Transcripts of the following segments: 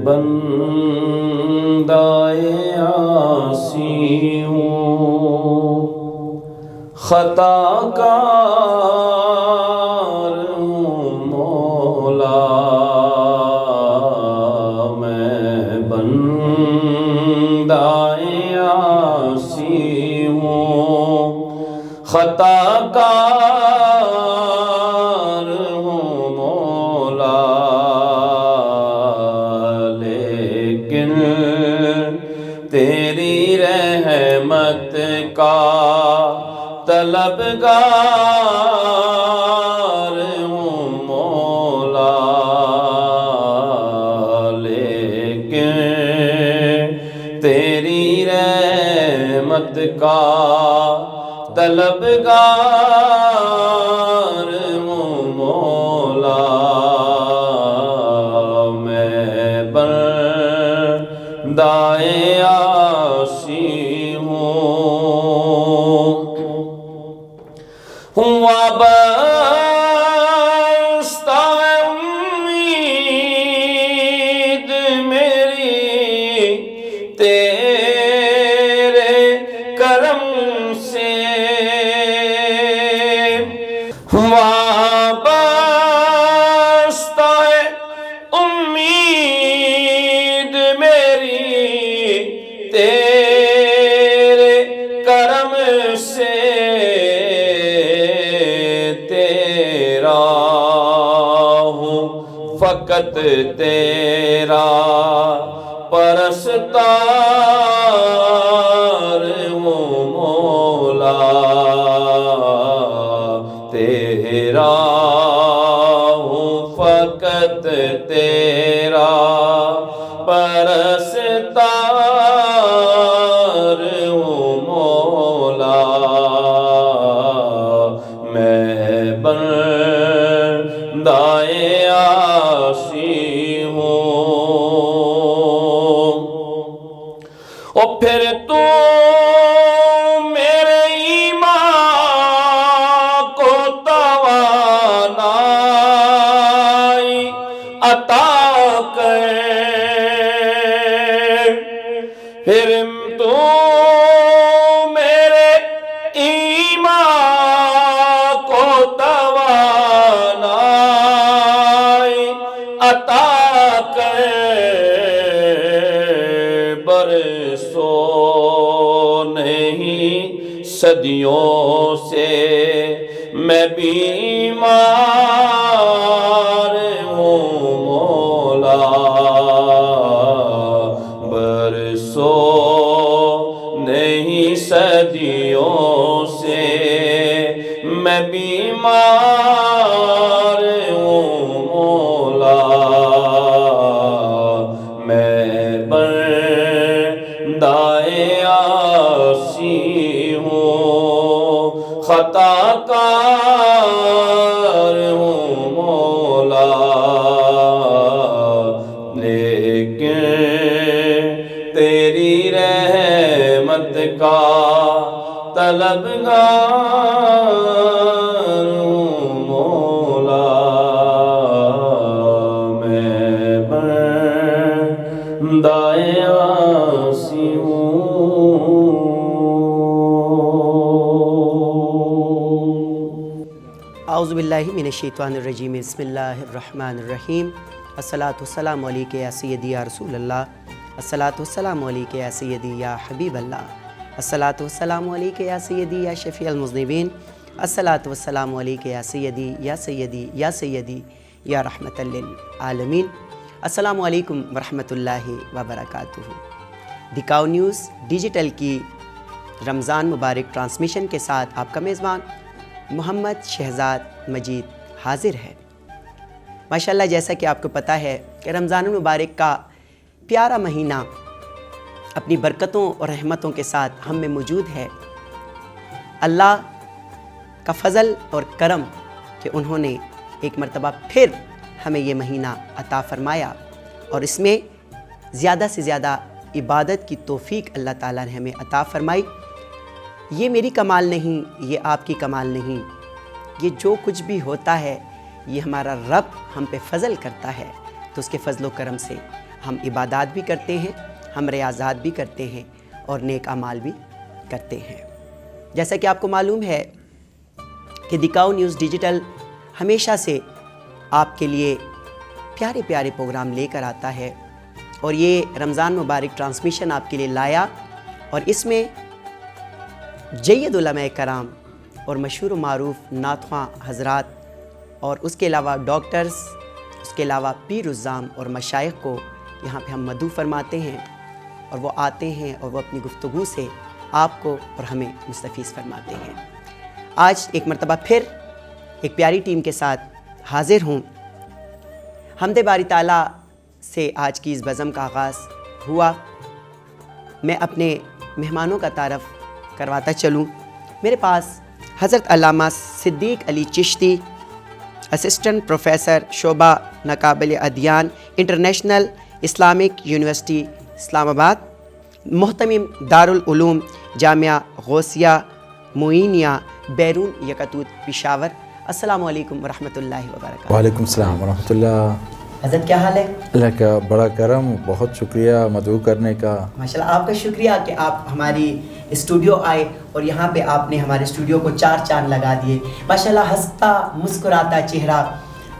بندۂ عاصی ہوں، خطا کار ہوں مولا، میں بندۂ عاصی ہوں، خطا کار ہوں مولا، لیکن تیری رحمت کا طلبگار ہوں مولا، لیکن تیری رحمت کا طلبگار ہوں مولا، میں بندۂ عاصی ہوں، وابستہ امید میری تیرے کرم سے، وابستہ امید میری تیرے کرم سے، تیرا ہوں فقط تیرا پرستار ہوں مولا، تیرا ہوں فقط تیرا پرستار ہوں مولا، میں بندۂ عاصی ہوں، اور پھر تو میرے ایمان کو توانائی عطا کر، پھر تو میرے ایمان کو توانائی عطا کر، برسوں نہیں صدیوں سے میں بیمار ہوں مولا، برسوں نہیں صدیوں سے میں بیمار ہوں مولا، میں بندۂ عاصی ہوں، خطا کار ہوں مولا، لیکن تیری رحمت کا طلبگار ہوں مولا، میں بندۂ عاصی ہوں۔ اعوذ باللہ من الشیطان الرجیم، بسم اللہ الرحمن الرحیم، الصلاۃ والسلام علیک یا سیدی یا رسول اللہ، الصلاۃ والسلام علیک یا سیدی یا حبیب اللہ، الصلاۃ والسلام علیک یا سیدی یا شفیع المذنبین، الصلاۃ والسلام علیک یا سیدی یا سیدی یا سیدی یا رحمت للعالمین۔ السلام علیکم ورحمۃ اللہ وبرکاتہ۔ دکھاؤ نیوز ڈیجیٹل کی رمضان مبارک ٹرانسمیشن کے ساتھ آپ کا میزبان محمد شہزاد مجید حاضر ہے۔ ماشاءاللہ، جیسا کہ آپ کو پتہ ہے کہ رمضان المبارک کا پیارا مہینہ اپنی برکتوں اور رحمتوں کے ساتھ ہم میں موجود ہے۔ اللہ کا فضل اور کرم کہ انہوں نے ایک مرتبہ پھر ہمیں یہ مہینہ عطا فرمایا، اور اس میں زیادہ سے زیادہ عبادت کی توفیق اللہ تعالیٰ نے ہمیں عطا فرمائی۔ یہ میری کمال نہیں، یہ آپ کی کمال نہیں، یہ جو کچھ بھی ہوتا ہے یہ ہمارا رب ہم پہ فضل کرتا ہے۔ تو اس کے فضل و کرم سے ہم عبادات بھی کرتے ہیں، ہم ریاضات بھی کرتے ہیں اور نیک اعمال بھی کرتے ہیں۔ جیسا کہ آپ کو معلوم ہے کہ دکھاؤ نیوز ڈیجیٹل ہمیشہ سے آپ کے لیے پیارے پیارے پروگرام لے کر آتا ہے، اور یہ رمضان مبارک ٹرانسمیشن آپ کے لیے لایا، اور اس میں جید علماء کرام اور مشہور و معروف نعت خواں حضرات اور اس کے علاوہ ڈاکٹرز، اس کے علاوہ پیر الزام اور مشائخ کو یہاں پہ ہم مدعو فرماتے ہیں، اور وہ آتے ہیں اور وہ اپنی گفتگو سے آپ کو اور ہمیں مستفیض فرماتے ہیں۔ آج ایک مرتبہ پھر ایک پیاری ٹیم کے ساتھ حاضر ہوں۔ حمد باری تعالیٰ سے آج کی اس بزم کا آغاز ہوا۔ میں اپنے مہمانوں کا تعارف کرواتا چلوں۔ میرے پاس حضرت علامہ صدیق علی چشتی، اسسٹنٹ پروفیسر شعبہ ناقابل ادیان، انٹرنیشنل اسلامک یونیورسٹی اسلام آباد، محتمم دارالعلوم جامعہ غوثیہ معینیہ بیرون یکتوت پشاور۔ السلام علیکم ورحمۃ اللہ وبرکاتہ۔ وعلیکم السلام ورحمۃ اللہ۔ حضرت کیا حال ہے؟ اللہ کا بڑا کرم، بہت شکریہ مدعو کرنے کا۔ ماشاءاللہ آپ کا شکریہ کہ آپ ہماری اسٹوڈیو آئے اور یہاں پہ آپ نے ہمارے اسٹوڈیو کو 4 چاند لگا دیے۔ ماشاءاللہ ہنستا مسکراتا چہرہ،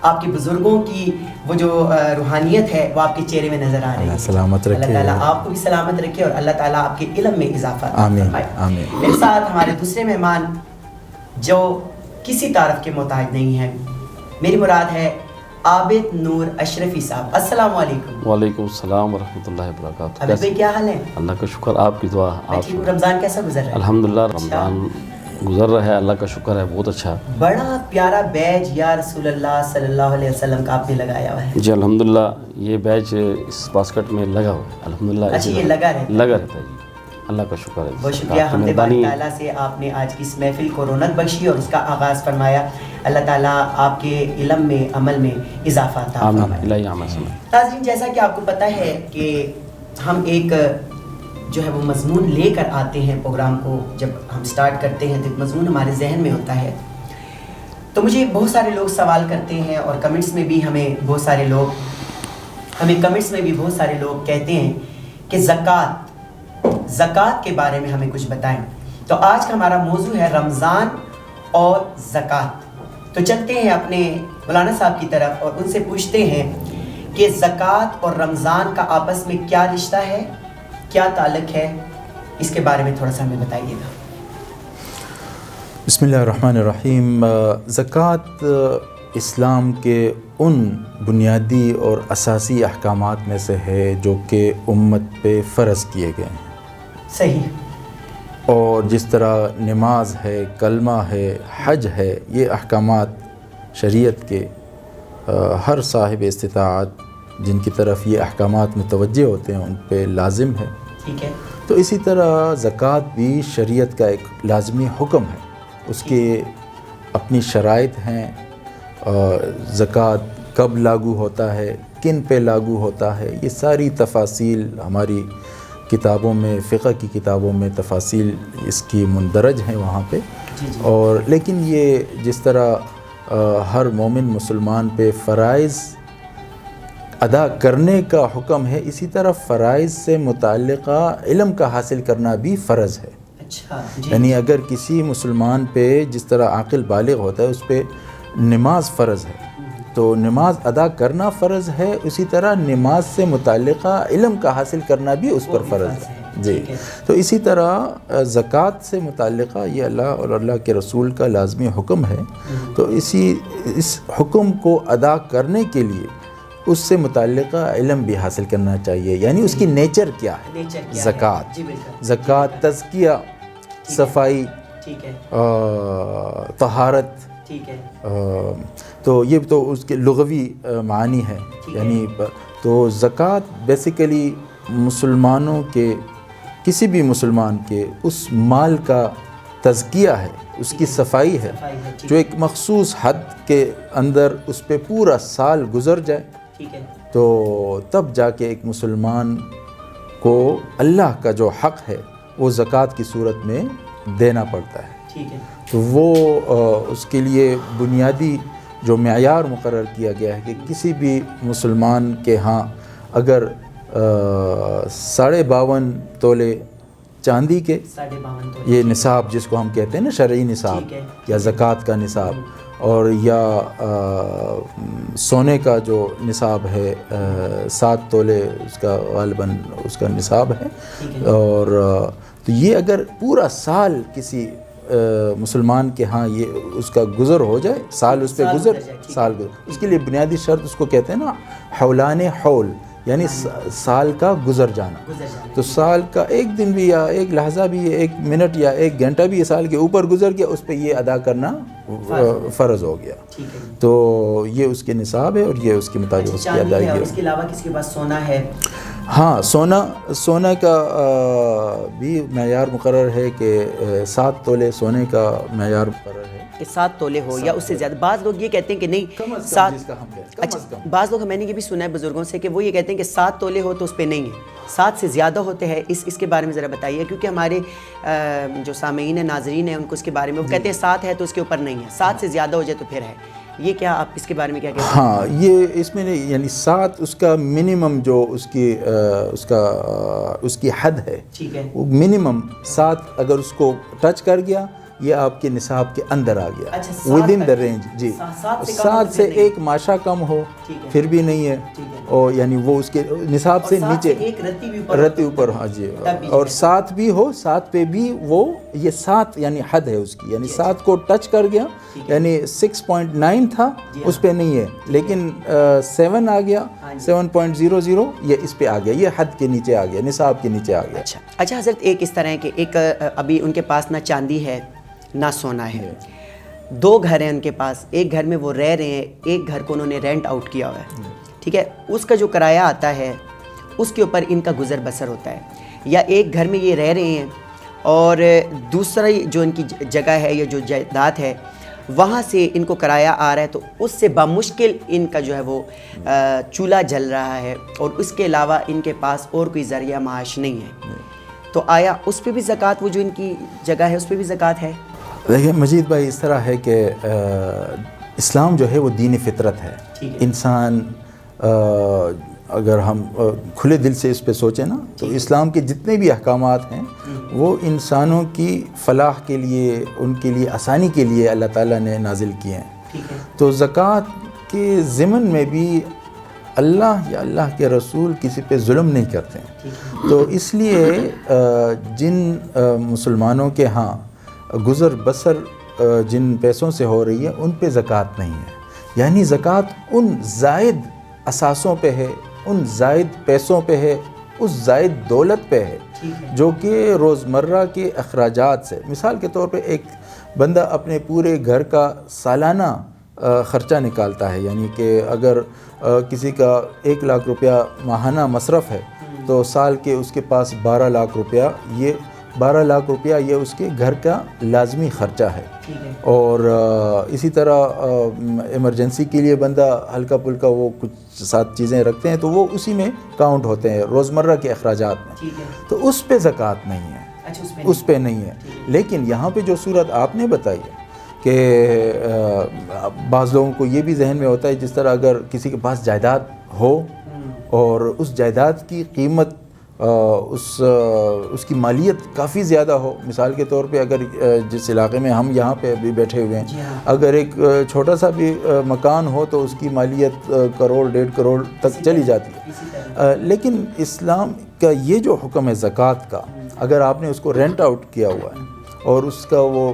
آپ کے بزرگوں کی وہ جو روحانیت ہے وہ آپ کے چہرے میں نظر آ رہی ہے۔ اللہ سلامت رکھے، اللہ تعالیٰ آپ کو بھی سلامت رکھے اور اللہ تعالیٰ آپ کے علم میں اضافہ آمین فرمائے۔ آمین۔ میرے ساتھ ہمارے دوسرے مہمان جو کسی تعارف کے محتاج نہیں ہیں، میری مراد ہے عابد نور اشرفی صاحب۔ السلام علیکم۔ وعلیکم السلام ورحمۃ اللہ وبرکاتہ۔ عابد بھائی کیا حال ہے؟ اللہ کا شکر، آپ کی دعا۔ میں ٹھیک ہوں۔ رمضان کیسا گزر رہا ہے؟ الحمدللہ رمضان گزر رہا ہے، اللہ کا شکر ہے، بہت اچھا۔ بڑا پیارا بیج یا رسول اللہ صلی اللہ علیہ وسلم کا آپ نے لگایا ہوا ہے۔ جی الحمدللہ، یہ بیچ اس باسکٹ میں لگا ہوا ہے الحمدللہ۔ اچھا یہ لگا رہتا ہے؟ لگا رہتا ہے جی، اللہ کا شکر ہے۔ بہت شکریہ حمد باری تعالیٰ سے آپ نے آج کی اس محفل کو رونق بخشی اور اس کا آغاز فرمایا۔ اللہ تعالیٰ آپ کے علم میں عمل میں اضافہ عطا فرمائے۔ آمین، الہی عمل سمجھ۔ ناظرین، جیسا کہ آپ کو پتہ ہے کہ ہم ایک جو ہے وہ مضمون لے کر آتے ہیں پروگرام کو، جب ہم سٹارٹ کرتے ہیں تو ایک مضمون ہمارے ذہن میں ہوتا ہے۔ تو مجھے بہت سارے لوگ سوال کرتے ہیں اور کمنٹس میں بھی ہمیں بہت سارے لوگ کہتے ہیں کہ زکوٰۃ کے بارے میں ہمیں کچھ بتائیں۔ تو آج کا ہمارا موضوع ہے رمضان اور زکوٰۃ۔ تو چلتے ہیں اپنے مولانا صاحب کی طرف اور ان سے پوچھتے ہیں کہ زکوٰۃ اور رمضان کا آپس میں کیا رشتہ ہے، کیا تعلق ہے، اس کے بارے میں تھوڑا سا ہمیں بتائیے گا۔ بسم اللہ الرحمن الرحیم۔ زکوٰۃ اسلام کے ان بنیادی اور اساسی احکامات میں سے ہے جو کہ امت پہ فرض کیے گئے ہیں۔ صحیح۔ اور جس طرح نماز ہے، کلمہ ہے، حج ہے، یہ احکامات شریعت کے ہر صاحب استطاعت جن کی طرف یہ احکامات متوجہ ہوتے ہیں ان پہ لازم ہے۔ ٹھیک ہے۔ تو اسی طرح زکوٰۃ بھی شریعت کا ایک لازمی حکم ہے، اس کے اپنی شرائط ہیں۔ زکوٰۃ کب لاگو ہوتا ہے، کن پہ لاگو ہوتا ہے، یہ ساری تفاصیل ہماری کتابوں میں، فقہ کی کتابوں میں تفاصیل اس کی مندرج ہیں وہاں پہ۔ اور لیکن یہ جس طرح ہر مومن مسلمان پہ فرائض ادا کرنے کا حکم ہے، اسی طرح فرائض سے متعلقہ علم کا حاصل کرنا بھی فرض ہے۔ اچھا جی۔ یعنی اگر کسی مسلمان پہ جس طرح عاقل بالغ ہوتا ہے اس پہ نماز فرض ہے تو نماز ادا کرنا فرض ہے، اسی طرح نماز سے متعلقہ علم کا حاصل کرنا بھی اس پر فرض ہے۔ جی، تو اسی طرح زکوٰۃ سے متعلقہ یہ اللہ اور اللہ کے رسول کا لازمی حکم ہے۔ تو اس حکم کو ادا کرنے کے لیے اس سے متعلقہ علم بھی حاصل کرنا چاہیے، یعنی اس کی نیچر کیا ہے۔ زکوٰۃ، زکوٰۃ تزکیہ، صفائی، طہارت، تو یہ تو اس کے لغوی معنی ہے۔ یعنی تو زکوٰۃ بیسیکلی مسلمانوں کے، کسی بھی مسلمان کے اس مال کا تزکیہ ہے، اس کی صفائی ہے، جو ایک مخصوص حد کے اندر اس پہ پورا سال گزر جائے تو تب جا کے ایک مسلمان کو اللہ کا جو حق ہے وہ زکوٰۃ کی صورت میں دینا پڑتا ہے۔ تو وہ اس کے لیے بنیادی جو معیار مقرر کیا گیا ہے کہ کسی بھی مسلمان کے ہاں اگر 52.5 تولے چاندی کے، 52.5 تولے یہ نصاب جس کو ہم کہتے ہیں نا شرعی نصاب ٹھیک ہے، یا زکوٰۃ کا نصاب، اور یا سونے کا جو نصاب ہے 7 تولے اس کا غالباً اس کا نصاب ہے، اور تو یہ اگر پورا سال کسی مسلمان کے ہاں یہ اس کا گزر ہو جائے، سال اس پہ سال گزر، اس کے لیے بنیادی شرط اس کو کہتے ہیں نا حولان حول، یعنی سال کا گزر جانا. تو سال کا ایک دن بھی یا ایک لحظہ بھی، ایک منٹ یا ایک گھنٹہ بھی یہ سال کے اوپر گزر گیا، اس پہ یہ ادا کرنا فرض ہو گیا. تو یہ اس کے نصاب ہے اور یہ اس کے مطابق اس کی ادائیگی ہے. اس کے علاوہ کسی کے پاس سونا ہے؟ ہاں، سونا کا بھی معیار مقرر ہے کہ 7 تولے سونے کا معیار مقرر ہے کہ 7 تولے ہو یا اس سے زیادہ. بعض لوگ یہ کہتے ہیں کہ نہیں 7، اچھا بعض لوگ، میں نے یہ بھی سنا ہے بزرگوں سے کہ وہ یہ کہتے ہیں کہ 7 تولے ہو تو اس پہ نہیں ہے، 7 سے زیادہ ہوتے ہیں. اس کے بارے میں ذرا بتائیے، کیونکہ ہمارے جو سامعین ہیں، ناظرین ہیں، ان کو اس کے بارے میں وہ کہتے ہیں 7 ہے تو اس کے اوپر نہیں ہے، 7 سے زیادہ ہو جائے تو پھر ہے. یہ کیا آپ اس کے بارے میں کیا کہتے ہیں؟ ہاں، یہ اس میں نہیں، یعنی 7 اس کا منیمم جو اس کی حد ہے، ٹھیک ہے، وہ منیمم 7 اگر اس کو ٹچ کر گیا یہ آپ کے نصاب کے اندر آ گیا، ود ان دا رینج. جی، 7 سے ایک ماشا کم ہو پھر بھی نہیں ہے، اور یعنی وہ اس کے نصاب سے نیچے رتی اوپر. ہاں جی، اور 7 بھی ہو، 7 پہ بھی وہ یہ 7 یعنی حد ہے اس کی، یعنی 7 کو ٹچ کر گیا یعنی 6.9 تھا اس پہ نہیں ہے، لیکن 7 آ گیا، 7.00 یہ اس پہ آ گیا، یہ حد کے نیچے آ گیا، نصاب کے نیچے آ گیا. اچھا حضرت، ایک اس طرح ہے کہ ایک ابھی ان کے پاس نہ چاندی ہے نہ سونا ہے، 2 گھر ہیں ان کے پاس. ایک گھر میں وہ رہ رہے ہیں، ایک گھر کو انہوں نے رینٹ آؤٹ کیا ہوا ہے، ٹھیک ہے، اس کا جو کرایہ آتا ہے اس کے اوپر ان کا گزر بسر ہوتا ہے. یا ایک گھر میں یہ رہ رہے ہیں اور دوسری جو ان کی جگہ ہے یا جو جائیداد ہے وہاں سے ان کو کرایہ آ رہا ہے، تو اس سے بمشکل ان کا جو ہے وہ چولہا جل رہا ہے، اور اس کے علاوہ ان کے پاس اور کوئی ذریعہ معاش نہیں ہے. تو آیا اس پہ بھی زکوٰۃ، وہ جو ان کی جگہ ہے اس پہ بھی زکوٰۃ ہے؟ دیکھیں مجید بھائی، اس طرح ہے کہ اسلام جو ہے وہ دین فطرت ہے. انسان اگر ہم کھلے دل سے اس پہ سوچیں نا، تو اسلام کے جتنے بھی احکامات ہیں وہ انسانوں کی فلاح کے لیے، ان کے لیے آسانی کے لیے اللہ تعالیٰ نے نازل کیے ہیں. تو زکوٰۃ کے ضمن میں بھی اللہ یا اللہ کے رسول کسی پہ ظلم نہیں کرتے ہیں. تو اس لیے جن مسلمانوں کے ہاں گزر بسر جن پیسوں سے ہو رہی ہے ان پہ زکوٰۃ نہیں ہے. یعنی زکوٰۃ ان زائد اثاثوں پہ ہے، ان زائد پیسوں پہ ہے، اس زائد دولت پہ ہے جو کہ روزمرہ کے اخراجات سے، مثال کے طور پہ ایک بندہ اپنے پورے گھر کا سالانہ خرچہ نکالتا ہے. یعنی کہ اگر کسی کا 1 لاکھ روپیہ ماہانہ مصرف ہے تو سال کے اس کے پاس 12 لاکھ روپیہ، یہ 12 لاکھ روپیہ یہ اس کے گھر کا لازمی خرچہ ہے. اور اسی طرح ایمرجنسی کے لیے بندہ ہلکا پھلکا وہ کچھ 7 چیزیں رکھتے ہیں تو وہ اسی میں کاؤنٹ ہوتے ہیں روزمرہ کے اخراجات میں. تو اس پہ زکوٰۃ نہیں ہے، اس پہ نہیں ہے. لیکن یہاں پہ جو صورت آپ نے بتائی ہے کہ بعض لوگوں کو یہ بھی ذہن میں ہوتا ہے، جس طرح اگر کسی کے پاس جائیداد ہو اور اس جائیداد کی قیمت اس کی مالیت کافی زیادہ ہو، مثال کے طور پہ اگر جس علاقے میں ہم یہاں پہ ابھی بیٹھے ہوئے ہیں، اگر ایک چھوٹا سا بھی مکان ہو تو اس کی مالیت 1 کروڑ 1.5 کروڑ تک چلی جاتی ہے. لیکن اسلام کا یہ جو حکم ہے زکوٰۃ کا، اگر آپ نے اس کو رینٹ آؤٹ کیا ہوا ہے اور اس کا وہ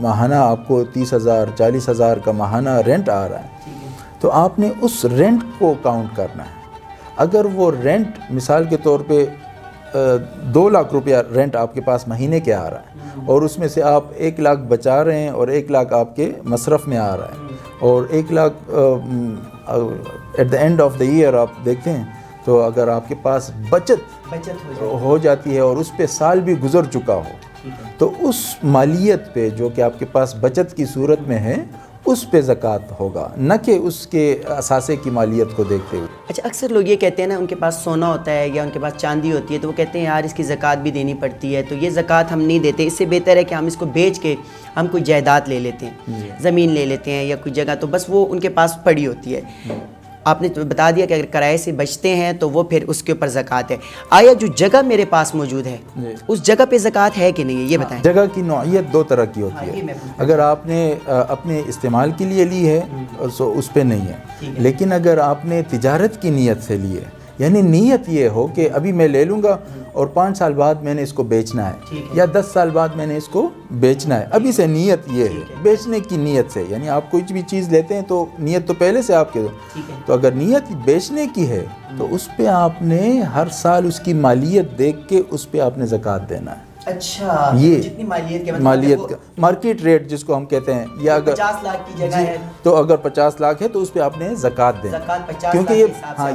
ماہانہ آپ کو 30,000 40,000 کا ماہانہ رینٹ آ رہا ہے، تو آپ نے اس رینٹ کو کاؤنٹ کرنا ہے. اگر وہ رینٹ مثال کے طور پہ 2 لاکھ روپیہ رینٹ آپ کے پاس مہینے کے آ رہا ہے اور اس میں سے آپ 1 لاکھ بچا رہے ہیں اور 1 لاکھ آپ کے مصرف میں آ رہا ہے، اور 1 lakh at the end of the year آپ دیکھتے ہیں تو اگر آپ کے پاس بچت ہو جاتی ہے اور اس پہ سال بھی گزر چکا ہو، تو اس مالیت پہ جو کہ آپ کے پاس بچت کی صورت میں ہے، اس پہ زکوٰۃ ہوگا، نہ کہ اس کے اثاثے کی مالیت کو دیکھتے ہوئے۔ اچھا، اکثر لوگ یہ کہتے ہیں نا، ان کے پاس سونا ہوتا ہے یا ان کے پاس چاندی ہوتی ہے تو وہ کہتے ہیں یار اس کی زکوٰۃ بھی دینی پڑتی ہے، تو یہ زکوٰۃ ہم نہیں دیتے، اس سے بہتر ہے کہ ہم اس کو بیچ کے ہم کوئی جائیداد لے لیتے ہیں، زمین لے لیتے ہیں یا کوئی جگہ، تو بس وہ ان کے پاس پڑی ہوتی ہے۔ آپ نے بتا دیا کہ اگر کرائے سے بچتے ہیں تو وہ پھر اس کے اوپر زکوٰۃ ہے۔ آیا جو جگہ میرے پاس موجود ہے اس جگہ پہ زکوٰۃ ہے کہ نہیں ہے، یہ بتائیں۔ جگہ کی نوعیت دو طرح کی ہوتی ہے، اگر آپ نے اپنے استعمال کے لیے لی ہے تو اس پہ نہیں ہے، لیکن اگر آپ نے تجارت کی نیت سے لی ہے، یعنی نیت یہ ہو کہ ابھی میں لے لوں گا اور 5 سال بعد میں نے اس کو بیچنا ہے یا 10 سال بعد میں نے اس کو بیچنا ہے، ابھی سے نیت یہ ہے بیچنے کی نیت سے، یعنی آپ کوئی بھی چیز لیتے ہیں تو نیت تو پہلے سے آپ کے، تو اگر نیت بیچنے کی ہے تو اس پہ آپ نے ہر سال اس کی مالیت دیکھ کے اس پہ آپ نے زکوٰۃ دینا ہے۔ اچھا، یہ جتنی مالیت کے مالیت کا مارکیٹ ریٹ جس کو ہم کہتے ہیں، یا اگر 50 لاکھ کی جگہ ہے تو اگر 50 لاکھ ہے تو اس پہ آپ نے زکوٰۃ دینا، زکوٰۃ 50 کیونکہ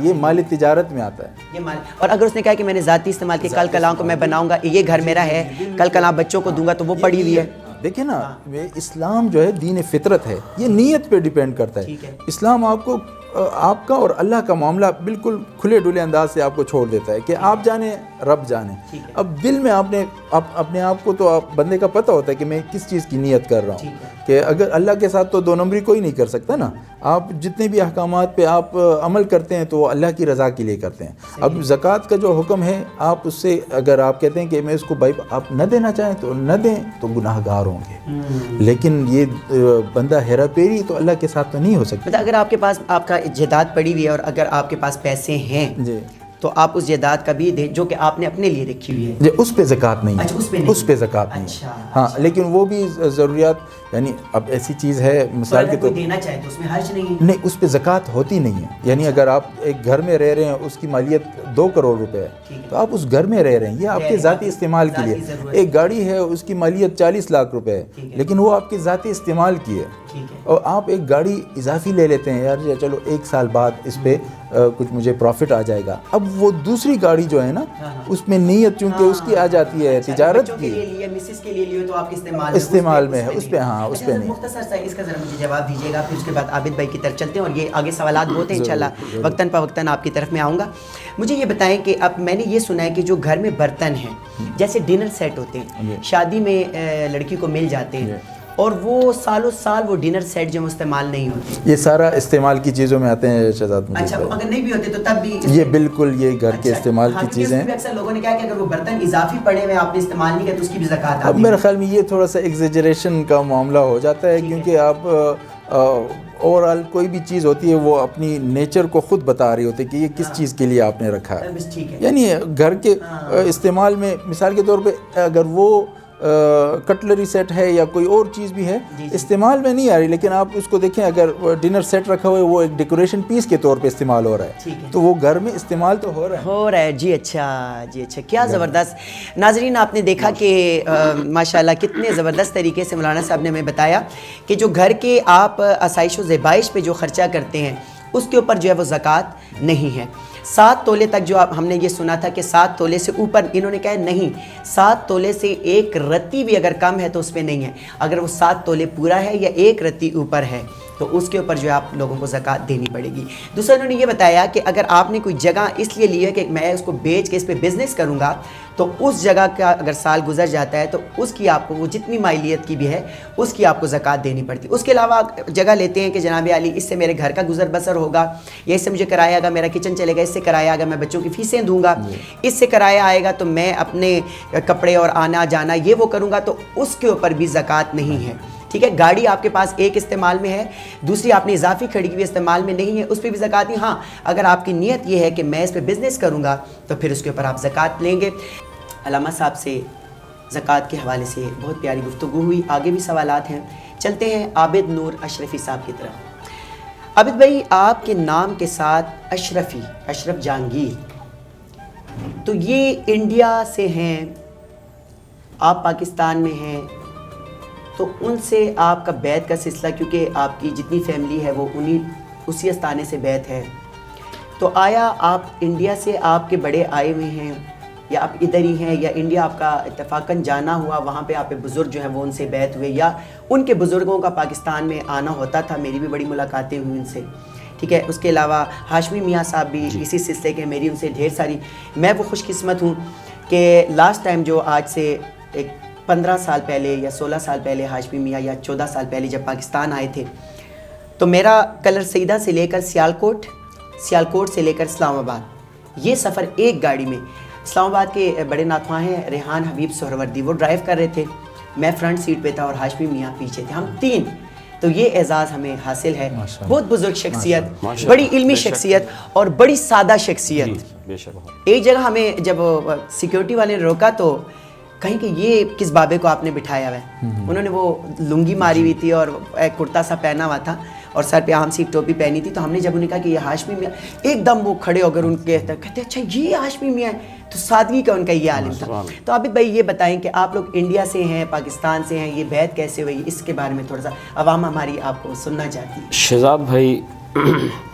یہ مال تجارت میں آتا ہے۔ یہ مال، اور اگر اس نے کہا کہ میں نے ذاتی استعمال کے کل کلاں کو میں بناؤں گا، یہ گھر میرا ہے، کل کلاں بچوں کو دوں گا، تو وہ پڑی ہوئی ہے۔ دیکھیں نا، اسلام جو ہے دین فطرت ہے، یہ نیت پہ ڈیپینڈ کرتا ہے۔ اسلام آپ کو آپ کا اور اللہ کا معاملہ بالکل کھلے ڈھلے انداز سے آپ کو چھوڑ دیتا ہے کہ آپ جانیں رب جانے۔ اب دل میں آپ نے اپنے آپ کو تو بندے کا پتہ ہوتا ہے کہ میں کس چیز کی نیت کر رہا ہوں، کہ اگر اللہ کے ساتھ تو 2 نمبری کوئی نہیں کر سکتا نا، آپ جتنے بھی احکامات پہ آپ عمل کرتے ہیں تو وہ اللہ کی رضا کے لیے کرتے ہیں۔ اب زکوٰۃ کا جو حکم ہے، آپ اس سے اگر آپ کہتے ہیں کہ میں اس کو بھائی آپ نہ دینا چاہیں تو نہ دیں تو گناہ گار ہوں گے، لیکن یہ بندہ ہیرا پھیری تو اللہ کے ساتھ تو نہیں ہو سکتی۔ اگر آپ کے پاس آپ کا جائیداد پڑی ہوئی ہے اور اگر آپ کے پاس پیسے ہیں تو آپ اس جائیداد کا بھی دیں جو کہ آپ نے اپنے لیے رکھی ہوئی ہے، اس پہ زکوٰۃ نہیں ہے، اس پہ زکوٰۃ نہیں ہے۔ ہاں، لیکن وہ بھی ضروریات، یعنی اب ایسی چیز ہے مثال کے طور پر دینا چاہے تو اس میں حرج نہیں ہے، نہیں، اس پہ زکوٰۃ ہوتی نہیں ہے۔ یعنی اگر آپ ایک گھر میں رہ رہے ہیں، اس کی مالیت 2 کروڑ روپے ہے، تو آپ اس گھر میں رہ رہے ہیں، یہ آپ کے ذاتی استعمال کے لیے۔ ایک گاڑی ہے، اس کی مالیت 40 لاکھ روپے ہے، لیکن وہ آپ کے ذاتی استعمال کی ہے، اور آپ ایک گاڑی اضافی لے لیتے ہیں، یار چلو 1 سال بعد اس پہ کچھ مجھے پروفٹ آ جائے گا۔ اب وہ دوسری گاڑی جو ہے نا، اس میں نیت چونکہ اس کی آ جاتی ہے تجارت کی، مسز کے لیے تو آپ کے استعمال میں ہے، اس پہ ہاں اس پہ نہیں۔ مختصر سا اس کا ذرا مجھے جواب دیجیے گا، پھر اس کے بعد عابد بھائی کی طرف چلتے ہیں، اور یہ آگے سوالات بہت ہیں انشاءاللہ، وقتاً فوقتاً آپ کی طرف میں آؤں گا۔ مجھے یہ بتائیں کہ اب میں نے یہ سنا ہے کہ جو گھر میں برتن ہیں، جیسے ڈنر سیٹ ہوتے ہیں، شادی میں لڑکی کو مل جاتے ہیں، اور وہ سالوں سال وہ ڈنر سیٹ جو استعمال نہیں ہوتے، یہ سارا استعمال کی چیزوں میں آتے ہیں شہزاد مجید۔ اچھا، اگر نہیں بھی ہوتے تو تب بھی یہ بالکل یہ گھر کے استعمال کی چیزیں ہیں۔ اکثر لوگوں نے کہا کہ اگر وہ برتن اضافی پڑے ہوئے آپ نے استعمال نہیں کیا تو اس کی بھی زکوٰۃ آتی ہے۔ اب میرے خیال میں یہ تھوڑا سا ایگزیجریشن کا معاملہ ہو جاتا ہے، کیونکہ آپ اوور آل کوئی بھی چیز ہوتی ہے وہ اپنی نیچر کو خود بتا رہی ہوتی ہے کہ یہ کس چیز کے لیے آپ نے رکھا ہے۔ یعنی گھر کے استعمال میں مثال کے طور پہ اگر وہ کٹلری سیٹ ہے یا کوئی اور چیز بھی ہے، استعمال میں نہیں آ رہی، لیکن آپ اس کو دیکھیں اگر ڈنر سیٹ رکھا ہوا ہے، وہ ایک ڈیکوریشن پیس کے طور پہ استعمال ہو رہا ہے، تو وہ گھر میں استعمال تو ہو رہا ہے۔ جی اچھا، کیا زبردست۔ ناظرین، آپ نے دیکھا کہ ماشاءاللہ کتنے زبردست طریقے سے مولانا صاحب نے ہمیں بتایا کہ جو گھر کے آپ آسائش و زیبائش پہ جو خرچہ کرتے ہیں اس کے اوپر جو ہے وہ زکوٰۃ نہیں ہے۔ 7 تولے تک جو ہم نے یہ سنا تھا کہ 7 تولے سے اوپر، انہوں نے کہا نہیں، 7 تولے سے 1 رتی بھی اگر کم ہے تو اس پہ نہیں ہے، اگر وہ 7 تولے پورا ہے یا 1 رتی اوپر ہے تو اس کے اوپر جو ہے آپ لوگوں کو زکوٰۃ دینی پڑے گی۔ دوسرا انہوں نے یہ بتایا کہ اگر آپ نے کوئی جگہ اس لیے لی ہے کہ میں اس کو بیچ کے اس پہ بزنس کروں گا، تو اس جگہ کا اگر سال گزر جاتا ہے تو اس کی آپ کو وہ جتنی مالیت کی بھی ہے اس کی آپ کو زکوٰۃ دینی پڑتی ہے۔ اس کے علاوہ جگہ لیتے ہیں کہ جناب علی اس سے میرے گھر کا گزر بسر ہوگا، یا اس سے مجھے کرایہ آئے گا، میرا کچن چلے گا، اس سے کرایہ آئے گا، میں بچوں کی فیسیں دوں گا، اس سے کرایہ آئے گا تو میں اپنے کپڑے اور آنا جانا یہ وہ کروں گا، تو اس کے اوپر بھی زکوٰۃ نہیں ہے۔ ٹھیک ہے، گاڑی آپ کے پاس ایک استعمال میں ہے، دوسری آپ نے اضافی کھڑی ہوئی استعمال میں نہیں ہے، اس پہ بھی زکوٰۃ نہیں۔ ہاں، اگر آپ کی نیت یہ ہے کہ میں اس پہ بزنس کروں گا تو پھر اس کے اوپر آپ زکوٰۃ لیں گے۔ علامہ صاحب سے زکوٰۃ کے حوالے سے بہت پیاری گفتگو ہوئی، آگے بھی سوالات ہیں، چلتے ہیں عابد نور اشرفی صاحب کی طرف۔ عابد بھائی، آپ کے نام کے ساتھ اشرفی، اشرف جہانگیر، تو یہ انڈیا سے ہیں، آپ پاکستان میں ہیں، تو ان سے آپ کا بیعت کا سلسلہ، کیونکہ آپ کی جتنی فیملی ہے وہ اسی استانے سے بیعت ہے، تو آیا آپ انڈیا سے آپ کے بڑے آئے ہوئے ہیں یا آپ ادھر ہی ہیں یا انڈیا آپ کا اتفاقاً جانا ہوا, وہاں پہ آپ بزرگ جو ہیں وہ ان سے بیعت ہوئے, یا ان کے بزرگوں کا پاکستان میں آنا ہوتا تھا, میری بھی بڑی ملاقاتیں ہوئی ان سے, ٹھیک ہے. اس کے علاوہ ہاشمی میاں صاحب بھی اسی سلسلے کے, میری ان سے ڈھیر ساری, میں وہ خوش قسمت ہوں کہ لاسٹ ٹائم جو آج سے ایک 15 سال پہلے یا 16 سال پہلے ہاشمی میاں, یا 14 سال پہلے جب پاکستان آئے تھے, تو میرا کلر سیدہ سے لے کر سیالکوٹ سے لے کر اسلام آباد, یہ سفر ایک گاڑی میں. اسلام آباد کے بڑے ناتخواں ہیں ریحان حبیب سہروردی, وہ ڈرائیو کر رہے تھے, میں فرنٹ سیٹ پہ تھا اور ہاشمی میاں پیچھے تھے, ہم 3. تو یہ اعزاز ہمیں حاصل ہے. بہت بزرگ شخصیت, بڑی علمی شخصیت اور بڑی سادہ شخصیت. ایک جگہ ہمیں جب سیکیورٹی والے نے روکا تو کہیں کہ یہ کس بابے کو آپ نے بٹھایا ہوا ہے. انہوں نے وہ لنگی ماری ہوئی تھی اور ایک کرتا سا پہنا ہوا تھا اور سر پہ عام سی ٹوپی پہنی تھی. تو ہم نے جب انہیں کہا کہ یہ ہاشمی میاں, ایک دم وہ کھڑے ہو کر ان کے کہتے اچھا یہ ہاشمی میاں ہے. تو سادگی کا ان کا یہ عالم تھا. تو عابد بھائی یہ بتائیں کہ آپ لوگ انڈیا سے ہیں, پاکستان سے ہیں, یہ بیعت کیسے ہوئی, اس کے بارے میں تھوڑا سا عوام ہماری آپ کو سننا چاہتی ہے. شہزاد بھائی,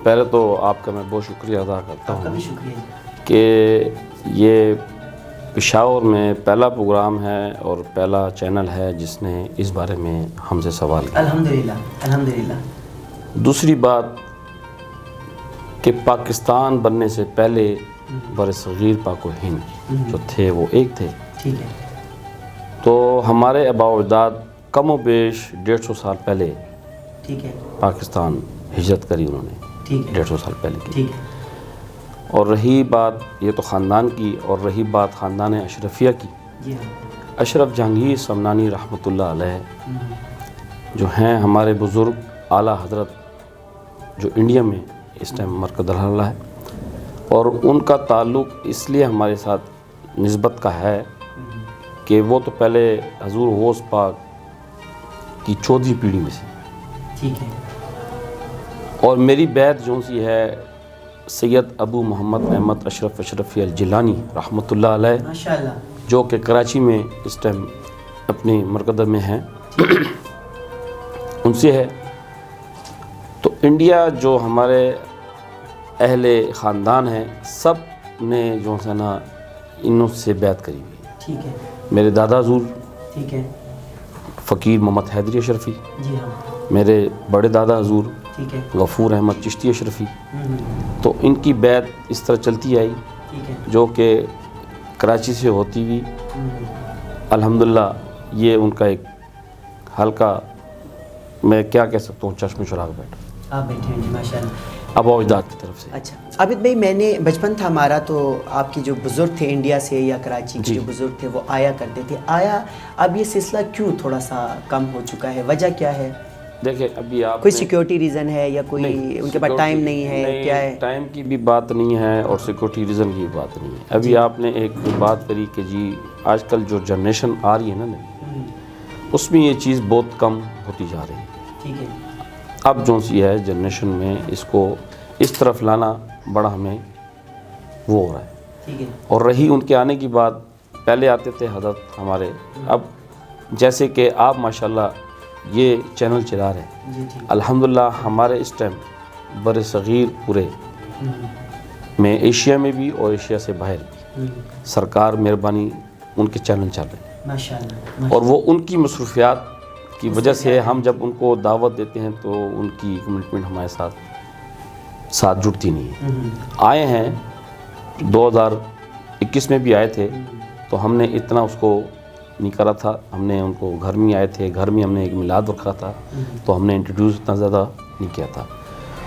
پہلے تو آپ کا میں بہت شکریہ ادا کرتا آپ کا بھی ہوں شکریہ کہ یہ پشاور میں پہلا پروگرام ہے اور پہلا چینل ہے جس نے اس بارے میں ہم سے سوال کیا. الحمدللہ. دوسری بات کہ پاکستان بننے سے پہلے بر صغیر پاک و ہند جو تھے وہ ایک تھے. ٹھیک ہے. تو ہمارے آباء و اجداد کم و بیش 150 سال پہلے ٹھیک ہے پاکستان ہجرت کری انہوں نے. ٹھیک ہے. 150 سال پہلے کی. ٹھیک ہے. اور رہی بات یہ تو خاندان کی, اور رہی بات خاندان اشرفیہ کی, جی ہاں. اشرف جہانگیر سمنانی رحمۃ اللہ علیہ جو ہیں ہمارے بزرگ اعلیٰ حضرت, جو انڈیا میں اس ٹائم مرکز الحلہ ہے, اور ان کا تعلق اس لیے ہمارے ساتھ نسبت کا ہے کہ وہ تو پہلے حضور غوث پاک کی 14ویں پیڑھی میں سے. ٹھیک ہے. اور میری بیعت جو سی ہے سید ابو محمد احمد اشرف اشرفی الجیلانی رحمۃ اللہ علیہ, ماشاءاللہ, جو کہ کراچی میں اس ٹائم اپنی مرکز میں ہیں, ان سے ہے. تو انڈیا جو ہمارے اہل خاندان ہیں سب نے جو ہے نا انہوں سے بیعت کری ہوئی. ٹھیک ہے. میرے دادا حضور ٹھیک ہے. فقیر محمد حیدری اشرفی, جی ہاں. میرے بڑے دادا حضور ٹھیک ہے. غفور احمد چشتی اشرفی. تو ان کی بیعت اس طرح چلتی آئی ٹھیک ہے. جو کہ کراچی سے ہوتی ہوئی الحمدللہ یہ ان کا ایک ہلکا, میں کیا کہہ سکتا ہوں, چشم چراغ بیٹھا آپ بیٹھے ہیں. جی ماشاءاللہ. آباء و اجداد کی طرف سے. اچھا عابد بھائی, میں نے بچپن تھا ہمارا تو آپ کے جو بزرگ تھے انڈیا سے یا کراچی کے جو بزرگ تھے وہ آیا کرتے تھے. اب یہ سلسلہ کیوں تھوڑا سا کم ہو چکا ہے, وجہ کیا ہے؟ دیکھیں ابھی آپ کوئی سیکیورٹی ریزن ہے یا کوئی ان کے پاس ٹائم نہیں ہے, کیا ہے؟ ٹائم کی بھی بات نہیں ہے اور سیکورٹی ریزن کی بھی بات نہیں ہے. ابھی آپ نے ایک بات کری کہ جی آج کل جو جنریشن آ رہی ہے نا نئی, اس میں یہ چیز بہت کم ہوتی جا رہی ہے. ٹھیک ہے. اب جو سی ہے جنریشن میں اس کو اس طرف لانا بڑا ہمیں وہ ہو رہا ہے. ٹھیک ہے. اور رہی ان کے آنے کی بات, پہلے آتے تھے حضرت ہمارے, اب جیسے کہ آپ ماشاءاللہ یہ چینل چلا رہے ہیں, جی ٹھیک. الحمدللہ ہمارے اس ٹائم بر صغیر پورے میں ایشیا میں بھی اور ایشیا سے باہر بھی سرکار مہربانی ان کے چینل چل رہے ہیں ماشاءاللہ. اور وہ ان کی مصروفیات کی وجہ سے ہم جب ان کو دعوت دیتے ہیں تو ان کی کمٹمنٹ ہمارے ساتھ جڑتی نہیں ہے. آئے ہیں 2021 میں بھی آئے تھے تو ہم نے اتنا اس کو نہیں کرا تھا, ہم نے ان کو گھر میں آئے تھے, گھر میں ہم نے ایک میلاد رکھا تھا تو ہم نے انٹروڈیوس اتنا زیادہ نہیں کیا تھا.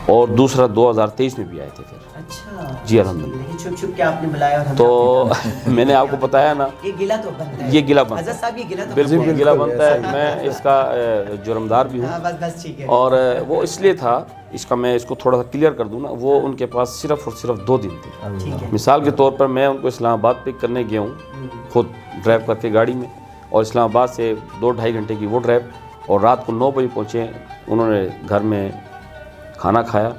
اور دوسرا 2023 میں بھی آئے تھے پھر. اچھا. جی الحمدللہ. چھپ چھپ کے آپ نے بلایا اور تو میں نے آپ کو بتایا نا یہ گلہ تو بنتا ہے, یہ گلہ بنتا حضرت صاحب, یہ گلہ تو بالکل گلہ بنتا ہے. میں اس کا جرمدار بھی ہوں. بس ٹھیک ہے. اور وہ اس لیے تھا, اس کا میں اس کو تھوڑا سا کلیئر کر دوں نا, وہ ان کے پاس صرف اور صرف 2 دن تھے. مثال کے طور پر میں ان کو اسلام آباد پک کرنے گیا ہوں خود ڈرائیو کر کے گاڑی میں, اور اسلام آباد سے 2-2.5 گھنٹے کی وہ ڈرائیو, اور رات کو 9 بجے پہنچے. انہوں نے گھر میں کھانا کھایا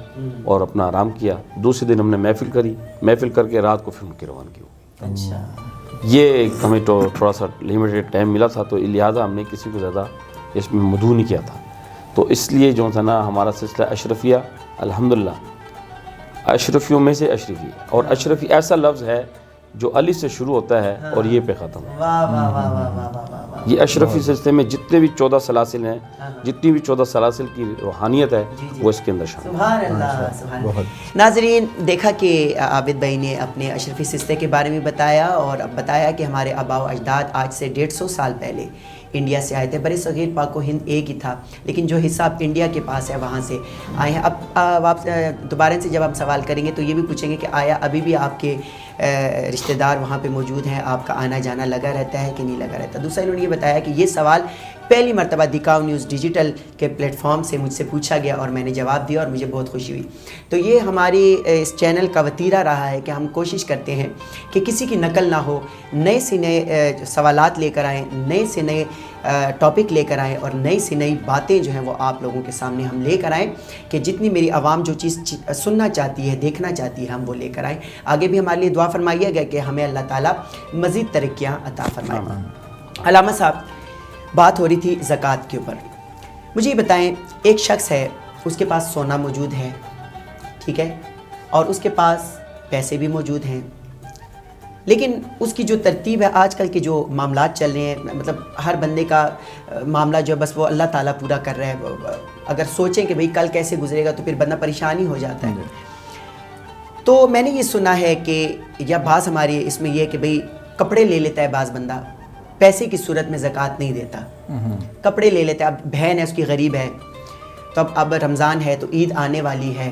اور اپنا آرام کیا. دوسرے دن ہم نے محفل کری, محفل کر کے رات کو پھر ان کی روانگی ہوئی. اچھا. یہ ہمیں تو تھوڑا سا لمیٹیڈ ٹائم ملا تھا تو لہٰذا ہم نے کسی کو زیادہ اس میں مدعو نہیں کیا تھا. تو اس لیے جو تھا نا ہمارا سلسلہ اشرفیہ الحمدللہ اشرفیوں میں سے اشرفی, اور اشرفی ایسا لفظ ہے جو علی سے شروع ہوتا ہے اور یہ پہ ختم ہے. واہ واہ واہ واہ واہ واہ واہ. یہ اشرفی سلسلے میں جتنے بھی 14 سلاسل ہیں, جتنی بھی 14 سلاسل کی روحانیت ہے وہ اس کے اندر شامل ہے. سبحان اللہ سبحان اللہ. ناظرین, دیکھا کہ عابد بھائی نے اپنے اشرفی سلسلے کے بارے میں بتایا, اور بتایا کہ ہمارے آباء و اجداد آج سے 150 سال پہلے انڈیا سے آئے تھے. بر صغیر پاک و ہند ایک ہی تھا, لیکن جو حصہ اب انڈیا کے پاس ہے وہاں سے آئے ہیں. اب آپ دوبارہ سے جب ہم سوال کریں گے تو یہ بھی پوچھیں گے کہ آیا ابھی بھی آپ کے رشتہ دار وہاں پہ موجود ہیں, آپ کا آنا جانا لگا رہتا ہے کہ نہیں لگا رہتا. دوسرا انہوں نے یہ بتایا کہ یہ سوال پہلی مرتبہ دکھاؤ نیوز ڈیجیٹل کے پلیٹ فارم سے مجھ سے پوچھا گیا اور میں نے جواب دیا اور مجھے بہت خوشی ہوئی. تو یہ ہماری اس چینل کا وتیرہ رہا ہے کہ ہم کوشش کرتے ہیں کہ کسی کی نقل نہ ہو, نئے سے نئے سوالات لے کر آئیں, نئے سے نئے ٹاپک لے کر آئیں, اور نئی سے نئی باتیں جو ہیں وہ آپ لوگوں کے سامنے ہم لے کر آئیں, کہ جتنی میری عوام جو چیز سننا چاہتی ہے, دیکھنا چاہتی ہے, ہم وہ لے کر آئیں. آگے بھی ہمارے لیے دعا فرمائیے گا کہ ہمیں اللہ تعالیٰ مزید ترقیاں عطا فرمائے. علامہ صاحب, بات ہو رہی تھی زکوٰۃ کے اوپر. مجھے یہ بتائیں, ایک شخص ہے, اس کے پاس سونا موجود ہے, ٹھیک ہے, اور اس کے پاس پیسے بھی موجود ہیں, لیکن اس کی جو ترتیب ہے, آج کل کے جو معاملات چل رہے ہیں, مطلب ہر بندے کا معاملہ جو ہے بس وہ اللہ تعالیٰ پورا کر رہا ہے. اگر سوچیں کہ بھئی کل کیسے گزرے گا تو پھر بندہ پریشان ہی ہو جاتا ہے. تو میں نے یہ سنا ہے کہ یا بعض ہماری اس میں یہ کہ بھئی کپڑے لے لیتا ہے بعض بندہ, پیسے کی صورت میں زکوٰۃ نہیں دیتا, کپڑے لے لیتا ہے. اب بہن ہے اس کی غریب ہے, تو اب رمضان ہے تو عید آنے والی ہے,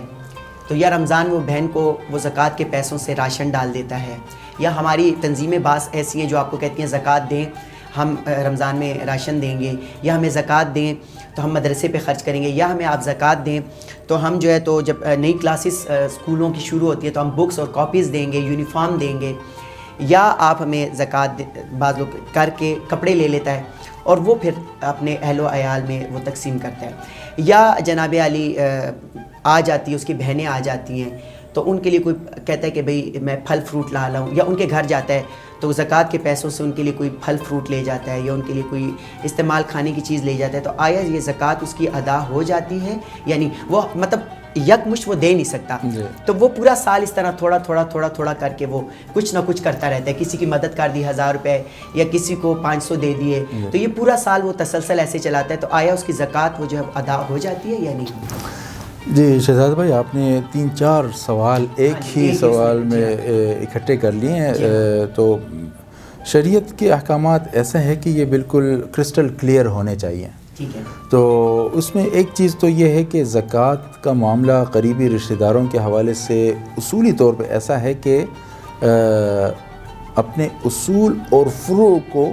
تو یا رمضان وہ بہن کو وہ زکوٰۃ کے پیسوں سے راشن ڈال دیتا ہے, یا ہماری تنظیمیں بعض ایسی ہیں جو آپ کو کہتی ہیں زکوٰۃ دیں, ہم رمضان میں راشن دیں گے, یا ہمیں زکوٰۃ دیں تو ہم مدرسے پہ خرچ کریں گے, یا ہمیں آپ زکوٰۃ دیں تو ہم جو ہے تو جب نئی کلاسز اسکولوں کی شروع ہوتی ہے تو ہم بکس اور کاپیز دیں گے, یونیفارم دیں گے, یا آپ ہمیں زکوٰۃ. بعض لوگ کر کے کپڑے لے لیتا ہے اور وہ پھر اپنے اہل و عیال میں وہ تقسیم کرتا ہے. یا جناب علی آ جاتی ہے, اس کی بہنیں آ جاتی ہیں, تو ان کے لیے کوئی کہتا ہے کہ بھئی میں پھل فروٹ لا لاؤں, یا ان کے گھر جاتا ہے تو زکوٰۃ کے پیسوں سے ان کے لیے کوئی پھل فروٹ لے جاتا ہے, یا ان کے لیے کوئی استعمال کھانے کی چیز لے جاتا ہے. تو آیا یہ زکوٰۃ اس کی ادا ہو جاتی ہے, یعنی وہ مطلب یکمشت وہ دے نہیں سکتا, تو وہ پورا سال اس طرح تھوڑا تھوڑا تھوڑا تھوڑا کر کے وہ کچھ نہ کچھ کرتا رہتا ہے. کسی کی مدد کر دی 1000 روپے, یا کسی کو 500 دے دیے, تو یہ پورا سال وہ تسلسل ایسے چلاتا ہے. تو آیا اس کی زکوٰۃ وہ جو ہے ادا ہو جاتی ہے یا نہیں؟ جی شہزاد بھائی, آپ نے 3-4 سوال ایک ہی سوال میں اکٹھے کر لیے ہیں. تو شریعت کے احکامات ایسا ہے کہ یہ بالکل کرسٹل کلیئر ہونے چاہیے. تو اس میں ایک چیز تو یہ ہے کہ زکوٰۃ کا معاملہ قریبی رشتہ داروں کے حوالے سے اصولی طور پہ ایسا ہے کہ اپنے اصول اور فروع کو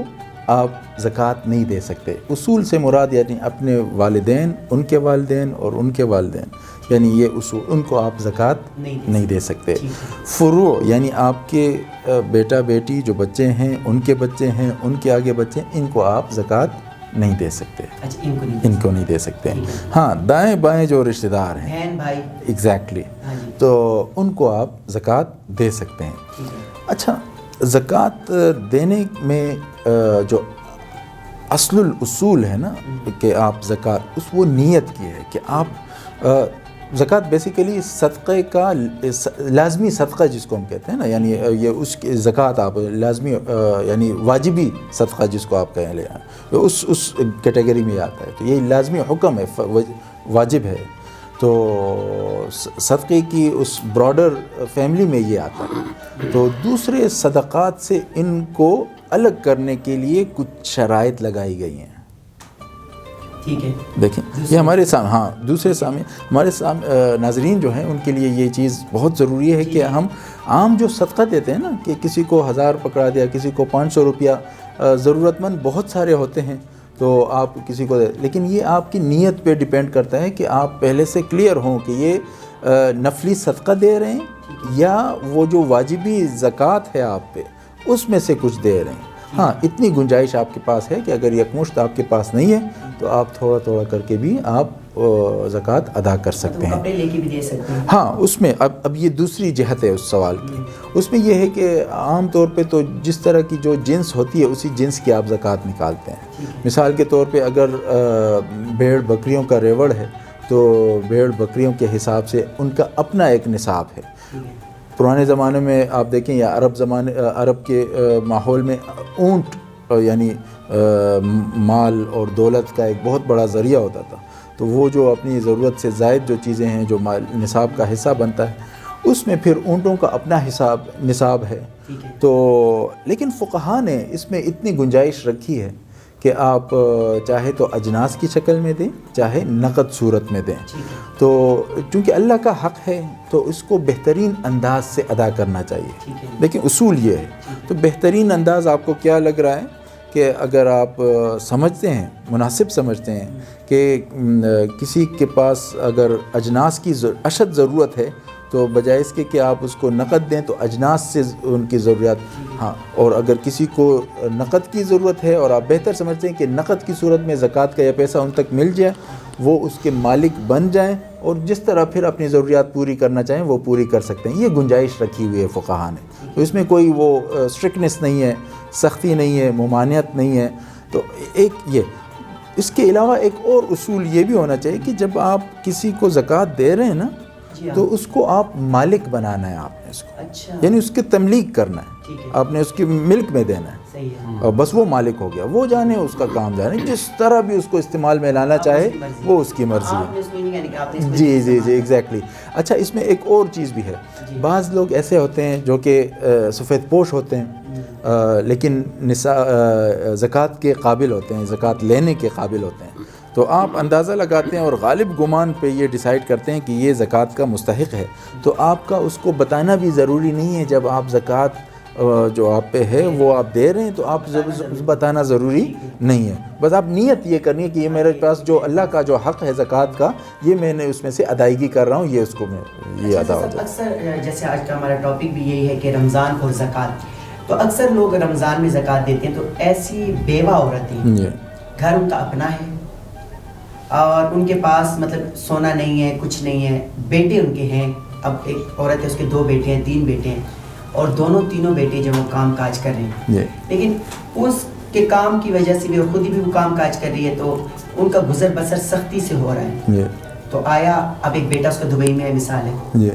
آپ زکوٰۃ نہیں دے سکتے. اصول سے مراد یعنی اپنے والدین, ان کے والدین اور ان کے والدین, یعنی یہ اصول, ان کو آپ زکوٰۃ نہیں دے سکتے. فروع یعنی آپ کے بیٹا بیٹی جو بچے ہیں, ان کے بچے ہیں, ان کے آگے بچے, ان کو آپ زکوٰۃ نہیں دے سکتے. ان کو نہیں دے سکتے. ہاں, دائیں بائیں جو رشتہ دار ہیں, بہن بھائی, ایگزیکٹلی, تو ان کو آپ زکوٰۃ دے سکتے ہیں. اچھا, زکوٰۃ دینے میں جو اصل الاصول ہے نا کہ آپ زکوٰۃ, وہ نیت کی ہے کہ آپ زکوٰۃ بیسیکلی صدقے کا لازمی صدقہ جس کو ہم کہتے ہیں نا, یعنی یہ اس کی زکوٰۃ آپ لازمی یعنی واجبی صدقہ جس کو آپ کہیں لے, اس کیٹیگری میں آتا ہے. تو یہ لازمی حکم ہے, واجب ہے. تو صدقے کی اس براڈر فیملی میں یہ آتا ہے. تو دوسرے صدقات سے ان کو الگ کرنے کے لیے کچھ شرائط لگائی گئی ہیں. ٹھیک ہے, دیکھیں یہ ہمارے سامنے, ہاں دوسرے سامنے ہمارے ناظرین جو ہیں ان کے لیے یہ چیز بہت ضروری ہے کہ ہم عام جو صدقہ دیتے ہیں نا, کہ کسی کو 1000 پکڑا دیا, کسی کو 500 روپیہ, ضرورت مند بہت سارے ہوتے ہیں, تو آپ کسی کو دے, لیکن یہ آپ کی نیت پہ ڈیپینڈ کرتا ہے کہ آپ پہلے سے کلیئر ہوں کہ یہ نفلی صدقہ دے رہے ہیں یا وہ جو واجبی زکوٰۃ ہے آپ پہ اس میں سے کچھ دے رہے ہیں. ہاں, اتنی گنجائش آپ کے پاس ہے کہ اگر یکمشت آپ کے پاس نہیں ہے تو آپ تھوڑا تھوڑا کر کے بھی آپ زکوٰۃ ادا کر سکتے ہیں. کپڑے لے کے بھی دے سکتے ہیں. ہاں, اس میں اب یہ دوسری جہت ہے اس سوال کی. اس میں یہ ہے کہ عام طور پہ تو جس طرح کی جو جنس ہوتی ہے اسی جنس کی آپ زکوٰۃ نکالتے ہیں. مثال کے طور پہ اگر بھیڑ بکریوں کا ریوڑ ہے تو بھیڑ بکریوں کے حساب سے ان کا اپنا ایک نصاب ہے. پرانے زمانے میں آپ دیکھیں یا عرب کے ماحول میں اونٹ یعنی مال اور دولت کا ایک بہت بڑا ذریعہ ہوتا تھا. تو وہ جو اپنی ضرورت سے زائد جو چیزیں ہیں جو نصاب کا حصہ بنتا ہے اس میں پھر اونٹوں کا اپنا نصاب ہے. تو لیکن فقہا نے اس میں اتنی گنجائش رکھی ہے کہ آپ چاہے تو اجناس کی شکل میں دیں چاہے نقد صورت میں دیں. تو چونکہ اللہ کا حق ہے تو اس کو بہترین انداز سے ادا کرنا چاہیے. لیکن اصول یہ ہے تو بہترین انداز آپ کو کیا لگ رہا ہے کہ اگر آپ سمجھتے ہیں مناسب سمجھتے ہیں کہ کسی کے پاس اگر اجناس کی اشد ضرورت ہے تو بجائے اس کے کہ آپ اس کو نقد دیں تو اجناس سے ان کی ضروریات ہاں. اور اگر کسی کو نقد کی ضرورت ہے اور آپ بہتر سمجھتے ہیں کہ نقد کی صورت میں زکوٰۃ کا یہ پیسہ ان تک مل جائے وہ اس کے مالک بن جائیں اور جس طرح پھر اپنی ضروریات پوری کرنا چاہیں وہ پوری کر سکتے ہیں. یہ گنجائش رکھی ہوئی ہے فقہا نے. تو اس میں کوئی وہ اسٹرکٹنس نہیں ہے سختی نہیں ہے ممانعت نہیں ہے. تو ایک یہ اس کے علاوہ ایک اور اصول یہ بھی ہونا چاہیے کہ جب آپ کسی کو زکوٰۃ دے رہے ہیں نا تو اس کو آپ مالک بنانا ہے. آپ نے اس کو یعنی اس کے تملیک کرنا ہے. آپ نے اس کی ملک میں دینا ہے اور بس وہ مالک ہو گیا. وہ جانے اس کا کام جانے جس طرح بھی اس کو استعمال میں لانا چاہے وہ اس کی مرضی ہے. جی جی جی ایگزیکٹلی. اچھا اس میں ایک اور چیز بھی ہے. بعض لوگ ایسے ہوتے ہیں جو کہ سفید پوش ہوتے ہیں لیکن زکوٰۃ کے قابل ہوتے ہیں زکوٰۃ لینے کے قابل ہوتے ہیں. تو آپ اندازہ لگاتے ہیں اور غالب گمان پہ یہ ڈیسائیڈ کرتے ہیں کہ یہ زکوٰۃ کا مستحق ہے. تو آپ کا اس کو بتانا بھی ضروری نہیں ہے. جب آپ زکوٰۃ جو آپ پہ ہے وہ آپ دے رہے ہیں تو آپ بتانا ضروری نہیں ہے. بس آپ نیت یہ کرنی ہے کہ یہ میرے پاس جو اللہ کا جو حق ہے زکوٰۃ کا یہ میں نے اس میں سے ادائیگی کر رہا ہوں یہ اس کو میں یہ ادا ہو جائے. اکثر جیسے آج کا ہمارا ٹاپک بھی یہی ہے کہ رمضان اور زکوٰۃ. تو اکثر لوگ رمضان میں زکوٰۃ دیتے ہیں تو ایسی بیوہ عورتیں گھر ان کا اپنا ہے اور ان کے پاس مطلب سونا نہیں ہے کچھ نہیں ہے. بیٹے ان کے ہیں. اب ایک عورت ہے اس کے 2 بیٹے ہیں 3 بیٹے ہیں اور تینوں بیٹے جو وہ کام کاج کر رہے ہیں لیکن اس کے کام کی وجہ سے بھی اور خود ہی بھی وہ کام کاج کر رہی ہے تو ان کا گزر بسر سختی سے ہو رہا ہے. تو آیا اب ایک بیٹا اس کا دبئی میں ہے مثال ہے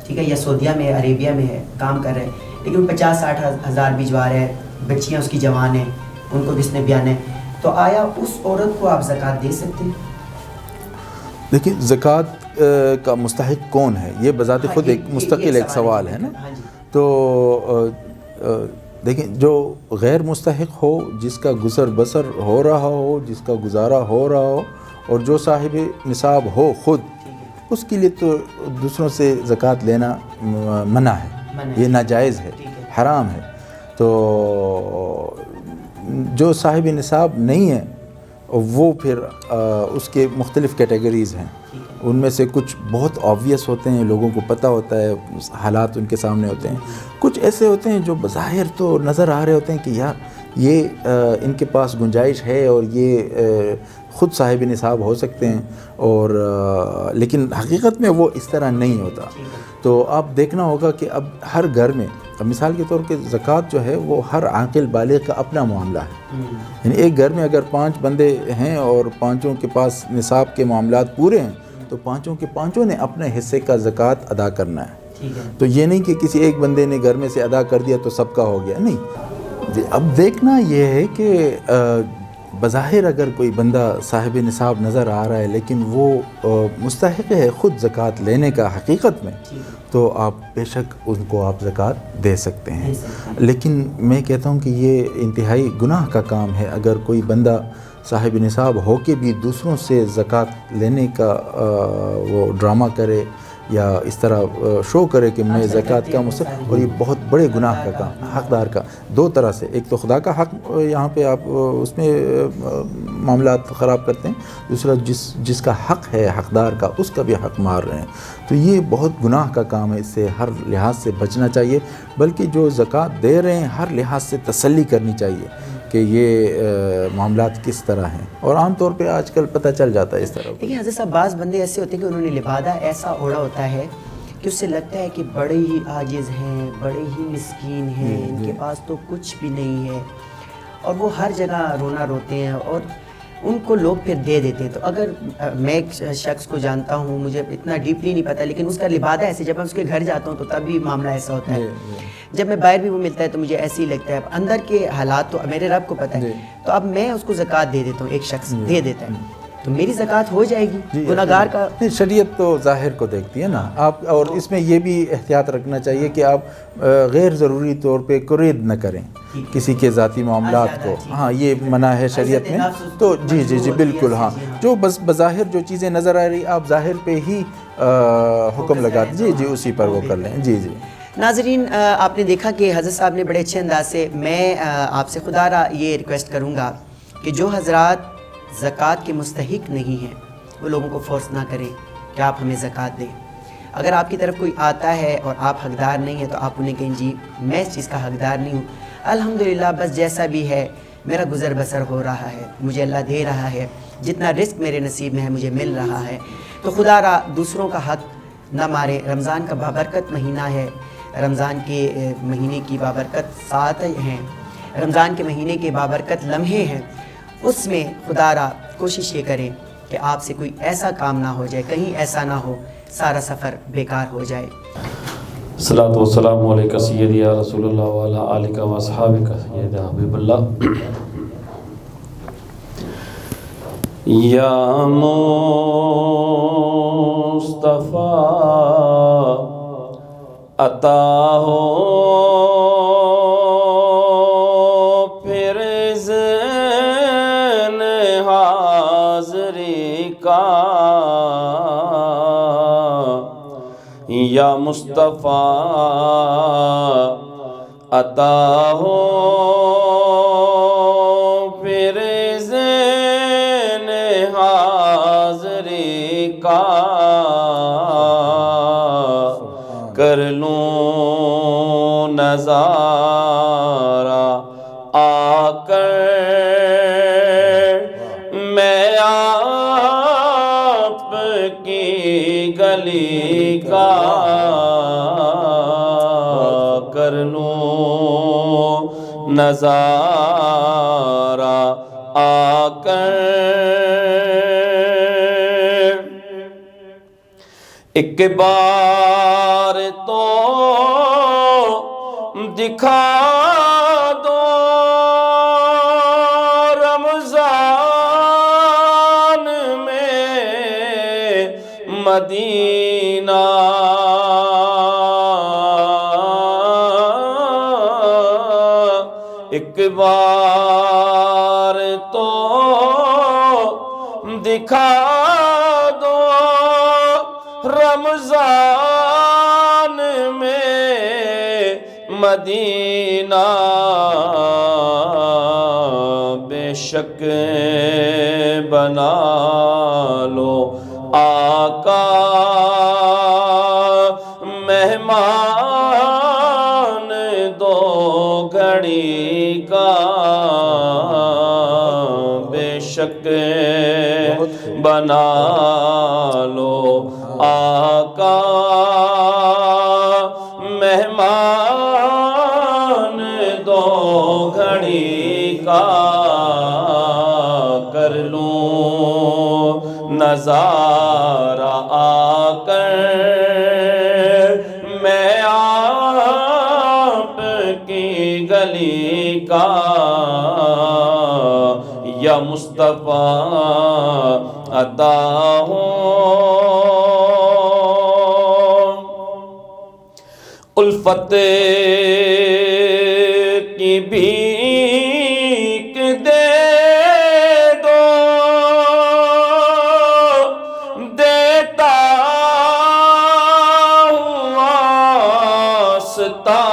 ٹھیک ہے یا سعودیہ میں عربیہ میں ہے کام کر رہے ہیں لیکن 50-60 ہزار بھجوا رہے ہیں. بچیاں اس کی جوان ہیں ان کو کس نے بیانا ہے. تو آیا اس عورت کو آپ زکوٰۃ دے سکتے ہیں؟ دیکھیں زکوٰۃ کا مستحق کون ہے یہ بذات خود ایک مستقل ایک سوال ہے نا. تو دیکھیں جو غیر مستحق ہو جس کا گزر بسر ہو رہا ہو جس کا گزارا ہو رہا ہو اور جو صاحب نصاب ہو خود اس کے لیے تو دوسروں سے زکوٰۃ لینا منع ہے. یہ ناجائز ہے حرام ہے. تو جو صاحب نصاب نہیں ہے وہ پھر اس کے مختلف کیٹیگریز ہیں. ان میں سے کچھ بہت آبویس ہوتے ہیں لوگوں کو پتہ ہوتا ہے حالات ان کے سامنے ہوتے ہیں. کچھ ایسے ہوتے ہیں جو بظاہر تو نظر آ رہے ہوتے ہیں کہ یار یہ ان کے پاس گنجائش ہے اور یہ خود صاحب نصاب ہو سکتے ہیں اور لیکن حقیقت میں وہ اس طرح نہیں ہوتا. تو آپ دیکھنا ہوگا کہ اب ہر گھر میں مثال کے طور پہ زکوٰۃ جو ہے وہ ہر عاقل بالغ کا اپنا معاملہ ہے. یعنی ایک گھر میں اگر 5 بندے ہیں اور 5 کے پاس نصاب کے معاملات پورے ہیں تو 5 کے 5 نے اپنے حصے کا زکوٰۃ ادا کرنا ہے. تو یہ نہیں کہ کسی ایک بندے نے گھر میں سے ادا کر دیا تو سب کا ہو گیا نہیں. اب دیکھنا یہ ہے کہ بظاہر اگر کوئی بندہ صاحب نصاب نظر آ رہا ہے لیکن وہ مستحق ہے خود زکوٰۃ لینے کا حقیقت میں تو آپ بے شک ان کو آپ زکوٰۃ دے سکتے ہیں. لیکن میں کہتا ہوں کہ یہ انتہائی گناہ کا کام ہے اگر کوئی بندہ صاحب نصاب ہو کے بھی دوسروں سے زکوٰۃ لینے کا وہ ڈرامہ کرے یا اس طرح شو کرے کہ میں زکوٰۃ کا مستحق. اور یہ بہت بڑے گناہ کا کام حقدار کا 2 طرح سے. ایک تو خدا کا حق یہاں پہ آپ اس میں معاملات خراب کرتے ہیں. دوسرا جس کا حق ہے حقدار کا اس کا بھی حق مار رہے ہیں. تو یہ بہت گناہ کا کام ہے. اس سے ہر لحاظ سے بچنا چاہیے. بلکہ جو زکوٰۃ دے رہے ہیں ہر لحاظ سے تسلی کرنی چاہیے کہ یہ معاملات کس طرح ہیں اور عام طور پہ آج کل پتہ چل جاتا ہے اس طرح. لیکن حضرت صاحب بعض بندے ایسے ہوتے ہیں کہ انہوں نے لبادہ ایسا اوڑھا ہوتا ہے کہ اس سے لگتا ہے کہ بڑے ہی عاجز ہیں بڑے ہی مسکین ہیں ان کے پاس تو کچھ بھی نہیں ہے اور وہ ہر جگہ رونا روتے ہیں اور ان کو لوگ پھر دے دیتے ہیں. تو اگر میں ایک شخص کو جانتا ہوں, مجھے اتنا ڈیپلی نہیں پتہ, لیکن اس کا لبادہ ایسے, جب میں اس کے گھر جاتا ہوں تو تب بھی معاملہ ایسا ہوتا ہے, جب میں باہر بھی وہ ملتا ہے تو مجھے ایسے ہی لگتا ہے. اندر کے حالات تو میرے رب کو پتہ ہے, تو اب میں اس کو زکوٰۃ دے دیتا ہوں, ایک شخص دے دیتا ہے تو میری زکوٰۃ ہو جائے گی. گناہگار کا شریعت تو ظاہر کو دیکھتی ہے نا آپ, اور اس میں یہ بھی احتیاط رکھنا چاہیے کہ آپ غیر ضروری طور پہ قرید نہ کریں کسی کے ذاتی معاملات کو. ہاں یہ منع ہے شریعت میں. تو جی بالکل, ہاں جو بس بظاہر جو چیزیں نظر آ رہی آپ ظاہر پہ ہی حکم لگا دیجیے, جی اسی پر وہ کر لیں. جی. ناظرین, آپ نے دیکھا کہ حضرت صاحب نے بڑے اچھے انداز سے, میں آپ سے خدا را یہ ریکویسٹ کروں گا کہ جو حضرات زکوٰۃ کے مستحق نہیں ہیں وہ لوگوں کو فورس نہ کریں کہ آپ ہمیں زکوٰۃ دیں. اگر آپ کی طرف کوئی آتا ہے اور آپ حقدار نہیں ہیں تو آپ انہیں کہیں جی میں اس چیز کا حقدار نہیں ہوں, الحمدللہ بس جیسا بھی ہے میرا گزر بسر ہو رہا ہے, مجھے اللہ دے رہا ہے, جتنا رزق میرے نصیب میں ہے مجھے مل رہا ہے, تو خدا را دوسروں کا حق نہ مارے. رمضان کا بابرکت مہینہ ہے, رمضان کے مہینے کی بابرکت ساعت ہیں, رمضان کے مہینے کے بابرکت لمحے ہیں, اس میں خدا را کوشش یہ کریں کہ آپ سے کوئی ایسا کام نہ ہو جائے, کہیں ایسا نہ ہو سارا سفر بیکار ہو جائے. الصلاۃ والسلام علیک سیدی یا رسول اللہ وعلی آلک و اصحابک سید حبیب اللہ. یا مصطفیٰ عطا ہو پھر ذہن حاضری کا, یا مصطفیٰ عطا ہو پھر ذہن حاضری کا, کر لوں نظارہ آ کر میں آپ کی گلی کا, کر لوں نظارہ آ کر ایک بار تو دکھا دو رمضان میں مدینہ, ایک بار تو دکھا دو رمضان میں مدینہ, بے شک بنا لو آقا مہمان دو گھڑی کا, بے شک بنا لو آقا مہمان دو گھڑی کا, کر لوں نظارہ آ کر میں آپ کی گلی کا, یا مصطفیٰ عطا ہو الفت کی بھیک دے دو, دیتا ہوں واسطہ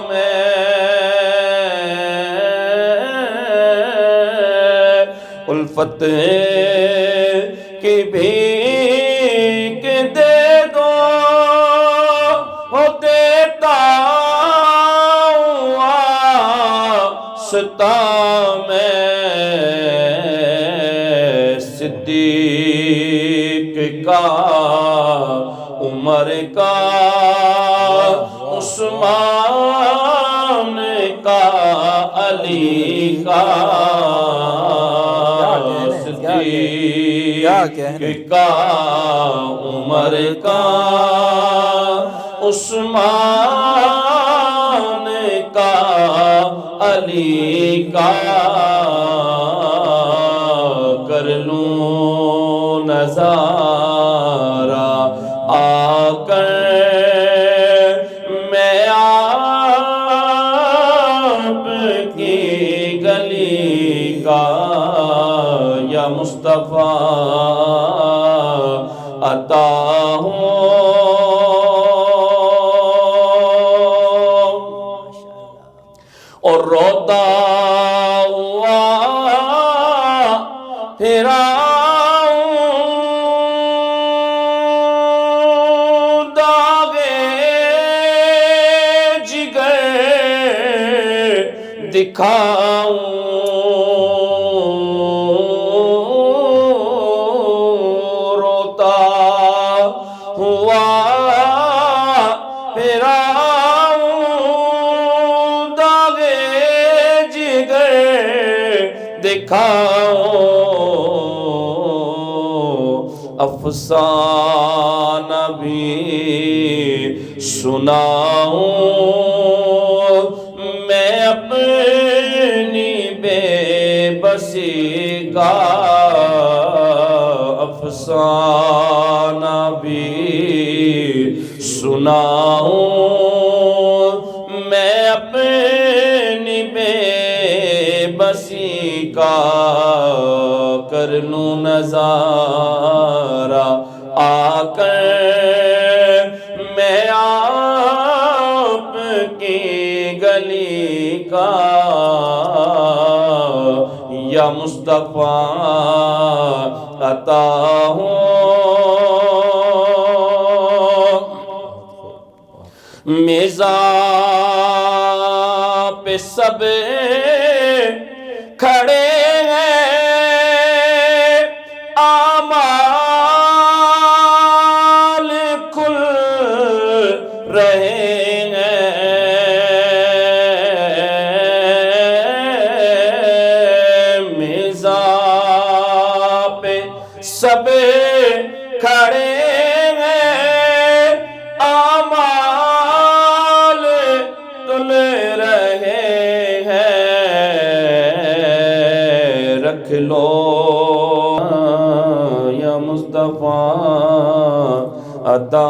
میں, الفت کی بھیک دے دو, دیتا ہوں واسطہ میں, صدیق کا عمر کا عثمان کا علی کا, کیا کہنے کا عمر کا عثمان کا علی کا کر لوں نظارہ آ کر میں آپ کی گلی کا یا مصطفیٰ عطا ہوں اور روتا ہوا پھر آؤں داغے جگر دکھاؤں روتا ہوا پھر آؤں داغے جگر دکھاؤں افسانہ بھی سناؤں میں اپنی بے بسی کا افسانہ بھی سناؤں میں اپنی بے بسی کا کر لوں نظارہ آ کر میں آپ کی گلی کا یا مصطفیٰ عطا ہوں میزاں پہ سب کھڑے ہیں اعمال کھل رہے ہیں میزاں پہ سب کھڑے ہیں اعمال تل رہے ہیں رکھ لو یا مصطفیٰ عطا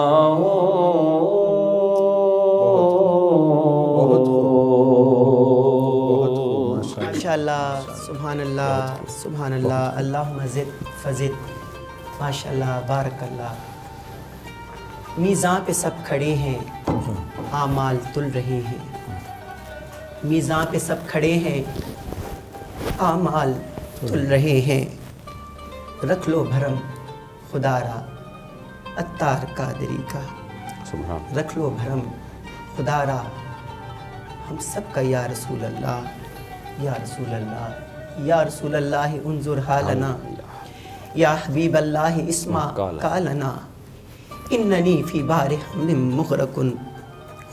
ماشاءاللہ سبحان اللہ سبحان اللہ اللہم زد فزد ماشاءاللہ بارک اللہ. میزاں پہ سب کھڑے ہیں اعمال تل رہے ہیں میزاں پہ سب کھڑے ہیں اعمال تل رہے ہیں رکھ لو بھرم خدا را عطار قادری کا رکھ لو بھرم خدا را ہم سب کا یا رسول اللہ یا رسول اللہ یا رسول اللہ انظر حالنا یا حبیب اللہ اسمع قالنا اننی فی بار حمل مغرق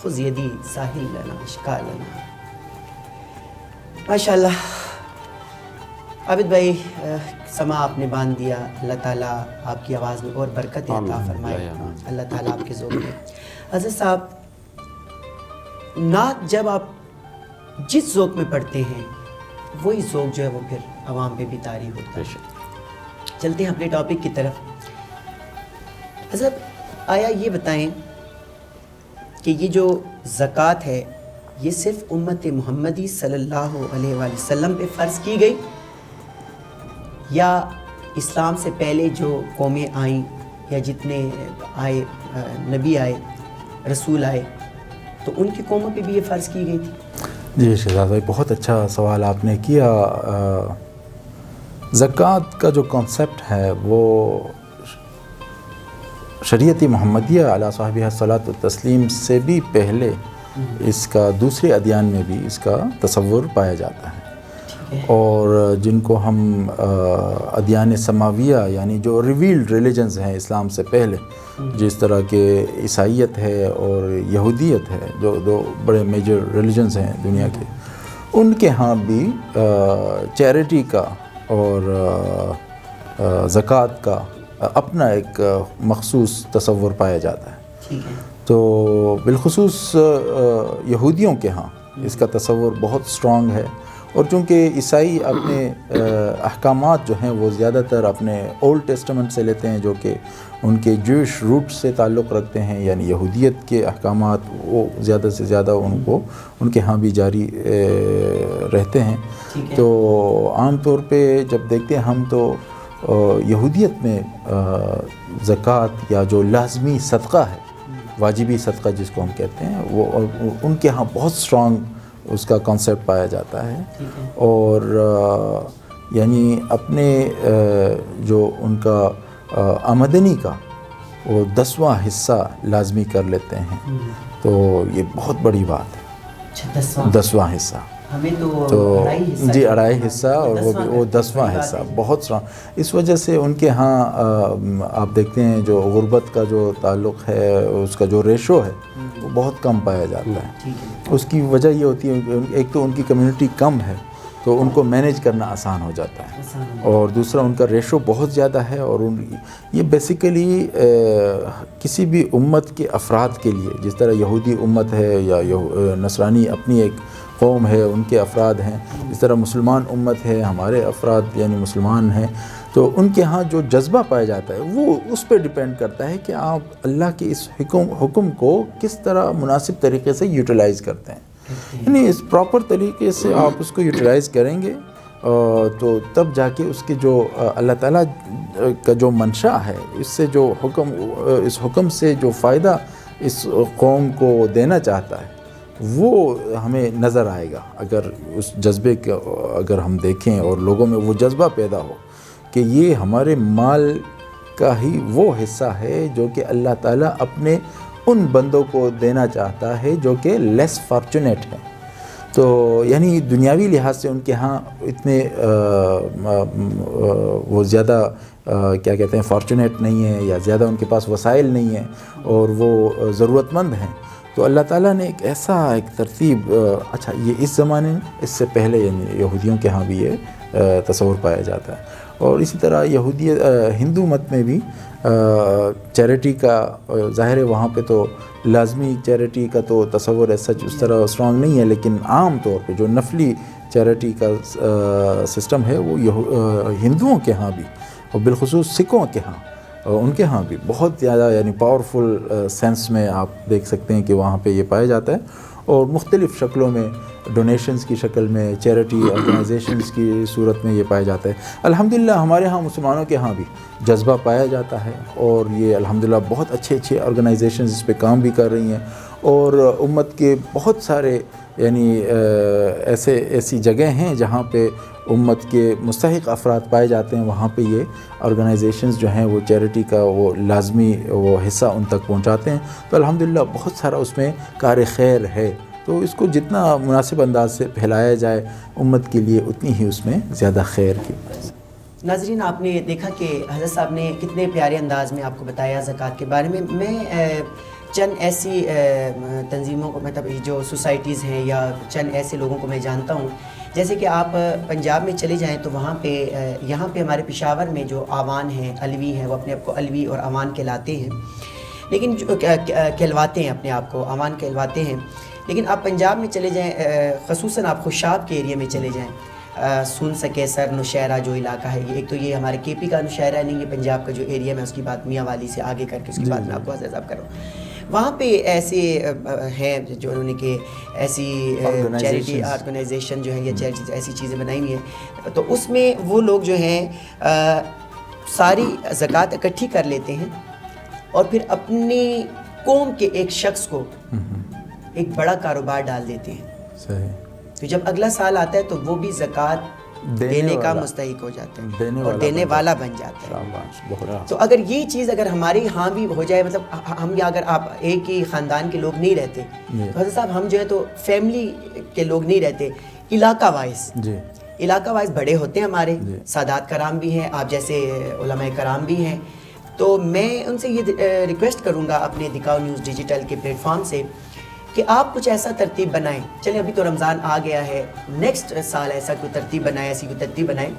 خذ یدی ساحل لنا اشکالنا. ماشاءاللہ عابد بھائی سما آپ نے باندھ دیا. اللہ تعالیٰ آپ کی آواز میں اور برکت عطا فرمائے. اللہ تعالیٰ آپ کے ذوق میں. حضرت صاحب نعت جب آپ جس ذوق میں پڑھتے ہیں وہی ذوق جو ہے وہ پھر عوام پہ بھی طاری ہوتا ہے. چلتے ہیں اپنے ٹاپک کی طرف. حضرت آیا یہ بتائیں کہ یہ جو زکوٰۃ ہے یہ صرف امت محمدی صلی اللہ علیہ وآلہ وسلم پہ فرض کی گئی یا اسلام سے پہلے جو قومیں آئیں یا جتنے آئے نبی آئے رسول آئے تو ان کی قوموں پہ بھی یہ فرض کی گئی تھی؟ جی شہزاد بھائی بہت اچھا سوال آپ نے کیا. زکوٰۃ کا جو کانسیپٹ ہے وہ شریعت محمدیہ علیہ صاحبہ الصلاۃ والتسلیم سے بھی پہلے اس کا دوسرے ادیان میں بھی اس کا تصور پایا جاتا ہے. اور جن کو ہم ادیان سماویہ یعنی جو ریویلڈ ریلیجنز ہیں اسلام سے پہلے جس طرح کہ عیسائیت ہے اور یہودیت ہے جو دو بڑے میجر ریلیجنز ہیں دنیا کے ان کے ہاں بھی چیریٹی کا اور زکوٰۃ کا اپنا ایک مخصوص تصور پایا جاتا ہے. ٹھیک ہے. تو بالخصوص یہودیوں کے ہاں اس کا تصور بہت سٹرونگ ہے، اور چونکہ عیسائی اپنے احکامات جو ہیں وہ زیادہ تر اپنے اولڈ ٹیسٹمنٹ سے لیتے ہیں، جو کہ ان کے جوش روٹ سے تعلق رکھتے ہیں، یعنی یہودیت کے احکامات وہ زیادہ سے زیادہ ان کے ہاں بھی جاری رہتے ہیں. تو عام طور پہ جب دیکھتے ہیں ہم تو یہودیت میں زکوٰۃ یا جو لازمی صدقہ ہے، واجبی صدقہ جس کو ہم کہتے ہیں، وہ ان کے ہاں بہت سٹرونگ اس کا کانسیپٹ پایا جاتا ہے. اور یعنی اپنے جو ان کا آمدنی کا وہ 10واں حصہ لازمی کر لیتے ہیں. تو یہ بہت بڑی بات ہے. 10واں حصہ ہمیں تو جی 2.5 حصہ، اور وہ بھی وہ 10واں حصہ بہت سٹرونگ. اس وجہ سے ان کے ہاں آپ دیکھتے ہیں جو غربت کا جو تعلق ہے، اس کا جو ریشو ہے وہ بہت کم پایا جاتا ہے. اس کی وجہ یہ ہوتی ہے ایک تو ان کی کمیونٹی کم ہے تو ان کو مینیج کرنا آسان ہو جاتا ہے، اور دوسرا ان کا ریشو بہت زیادہ ہے. اور یہ بیسیکلی کسی بھی امت کے افراد کے لیے، جس طرح یہودی امت ہے یا نصرانی اپنی ایک قوم ہے، ان کے افراد ہیں، اس طرح مسلمان امت ہے، ہمارے افراد یعنی مسلمان ہیں، تو ان کے ہاں جو جذبہ پایا جاتا ہے وہ اس پہ ڈیپینڈ کرتا ہے کہ آپ اللہ کے اس حکم کو کس طرح مناسب طریقے سے یوٹیلائز کرتے ہیں. یعنی اس پراپر طریقے سے آپ اس کو یوٹیلائز کریں گے تو تب جا کے اس کے جو اللہ تعالیٰ کا جو منشا ہے، اس سے جو اس حکم سے جو فائدہ اس قوم کو دینا چاہتا ہے وہ ہمیں نظر آئے گا. اگر اس جذبے کا اگر ہم دیکھیں اور لوگوں میں وہ جذبہ پیدا ہو کہ یہ ہمارے مال کا ہی وہ حصہ ہے جو کہ اللہ تعالیٰ اپنے ان بندوں کو دینا چاہتا ہے جو کہ لیس فارچونیٹ ہیں. تو یعنی دنیاوی لحاظ سے ان کے ہاں اتنے وہ زیادہ کیا کہتے ہیں فارچونیٹ نہیں ہیں، یا زیادہ ان کے پاس وسائل نہیں ہیں، اور وہ ضرورت مند ہیں. تو اللہ تعالیٰ نے ایک ترتیب اچھا یہ اس زمانے میں، اس سے پہلے یعنی یہودیوں کے ہاں بھی یہ تصور پایا جاتا ہے. اور اسی طرح ہندو مت میں بھی چیریٹی کا ظاہر ہے، وہاں پہ تو لازمی چیریٹی کا تو تصور ایسا اس طرح اسٹرانگ نہیں ہے، لیکن عام طور پہ جو نفلی چیریٹی کا سسٹم ہے وہ ہندوؤں کے ہاں بھی، اور بالخصوص سکھوں کے ہاں، ان کے ہاں بھی بہت زیادہ یعنی پاورفل سینس میں آپ دیکھ سکتے ہیں کہ وہاں پہ یہ پایا جاتا ہے. اور مختلف شکلوں میں، ڈونیشنز کی شکل میں، چیریٹی آرگنائزیشنز کی صورت میں یہ پایا جاتا ہے. الحمدللہ ہمارے ہاں مسلمانوں کے ہاں بھی جذبہ پایا جاتا ہے، اور یہ الحمدللہ بہت اچھے آرگنائزیشنز اس پہ کام بھی کر رہی ہیں. اور امت کے بہت سارے یعنی ایسی جگہ ہیں جہاں پہ امت کے مستحق افراد پائے جاتے ہیں، وہاں پہ یہ آرگنائزیشنز جو ہیں وہ چیریٹی کا وہ لازمی وہ حصہ ان تک پہنچاتے ہیں. تو الحمدللہ بہت سارا اس میں کار خیر ہے. تو اس کو جتنا مناسب انداز سے پھیلایا جائے امت کے لیے، اتنی ہی اس میں زیادہ خیر کی. ناظرین، آپ نے دیکھا کہ حضرت صاحب نے کتنے پیارے انداز میں آپ کو بتایا زکوٰۃ کے بارے میں. میں چند ایسی تنظیموں کو، مطلب جو سوسائٹیز ہیں یا چند ایسے لوگوں کو میں جانتا ہوں، جیسے کہ آپ پنجاب میں چلے جائیں تو وہاں پہ یہاں پہ ہمارے پشاور میں جو آوان ہیں، علوی ہیں، وہ اپنے آپ کو علوی اور آوان کہلاتے ہیں، لیکن جو کہلواتے ہیں اپنے آپ کو آوان کہلواتے ہیں. لیکن آپ پنجاب میں چلے جائیں، خصوصاً آپ خوشاب کے ایریا میں چلے جائیں، سن سکے سر نوشہرہ جو علاقہ ہے، ایک تو یہ ہمارے کے پی کا نوشہرہ نہیں، یہ پنجاب کا جو ایریا میں، اس کی بات میاں والی سے آگے کر کے اس کی بات میں آپ کو حضرت صاحب کر رہا ہوں. وہاں پہ ایسے ہیں جو انہوں نے کہ ایسی چیریٹی آرگنائزیشن جو ہے یا چیریٹی ایسی چیزیں بنائی ہوئی ہیں. تو اس میں وہ لوگ جو ہیں ساری زکوٰۃ اکٹھی کر لیتے ہیں اور پھر اپنی قوم کے ایک شخص کو ایک بڑا کاروبار ڈال دیتے ہیں. صحیح. تو جب اگلا سال آتا ہے تو وہ بھی زکوٰۃ دینے کا مستحق ہو جاتا ہے اور دینے والا بن جاتا ہے. تو اگر یہ چیز اگر ہمارے یہاں بھی ہو جائے، مطلب ہم یا اگر آپ ایک ہی خاندان کے لوگ نہیں رہتے تو حضرت صاحب ہم جو ہے تو فیملی کے لوگ نہیں رہتے، علاقہ وائز بڑے ہوتے ہیں ہمارے سادات کرام بھی ہیں، آپ جیسے علماء کرام بھی ہیں. تو میں ان سے یہ ریکویسٹ کروں گا اپنے دکھاؤ نیوز ڈیجیٹل کے پلیٹ فارم سے کہ آپ کچھ ایسا ترتیب بنائیں. چلیں ابھی تو رمضان آ گیا ہے، نیکسٹ سال ایسا کوئی ترتیب بنائیں، ایسی کوئی ترتیب بنائیں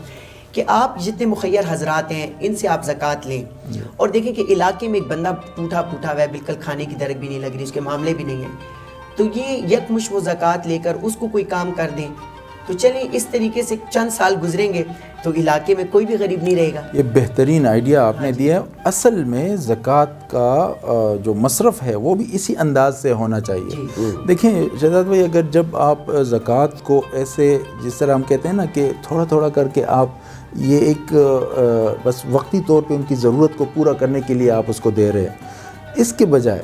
کہ آپ جتنے مخیر حضرات ہیں ان سے آپ زکوٰۃ لیں اور دیکھیں کہ علاقے میں ایک بندہ ٹوٹا پھوٹا ہوا ہے، بالکل کھانے کی درک بھی نہیں لگ رہی، اس کے معاملے بھی نہیں ہیں، تو یہ یکمشت وہ زکوٰۃ لے کر اس کو کوئی کام کر دیں تو چلیں اس طریقے سے چند سال گزریں گے تو علاقے میں کوئی بھی غریب نہیں رہے گا۔ یہ بہترین آئیڈیا آپ نے دیا ہے۔ اصل میں زکوٰۃ کا جو مصرف ہے وہ بھی اسی انداز سے ہونا چاہیے۔ دیکھیں شہزاد بھائی، اگر جب آپ زکوٰۃ کو ایسے جس طرح ہم کہتے ہیں نا کہ تھوڑا تھوڑا کر کے آپ یہ ایک بس وقتی طور پہ ان کی ضرورت کو پورا کرنے کے لیے آپ اس کو دے رہے ہیں، اس کے بجائے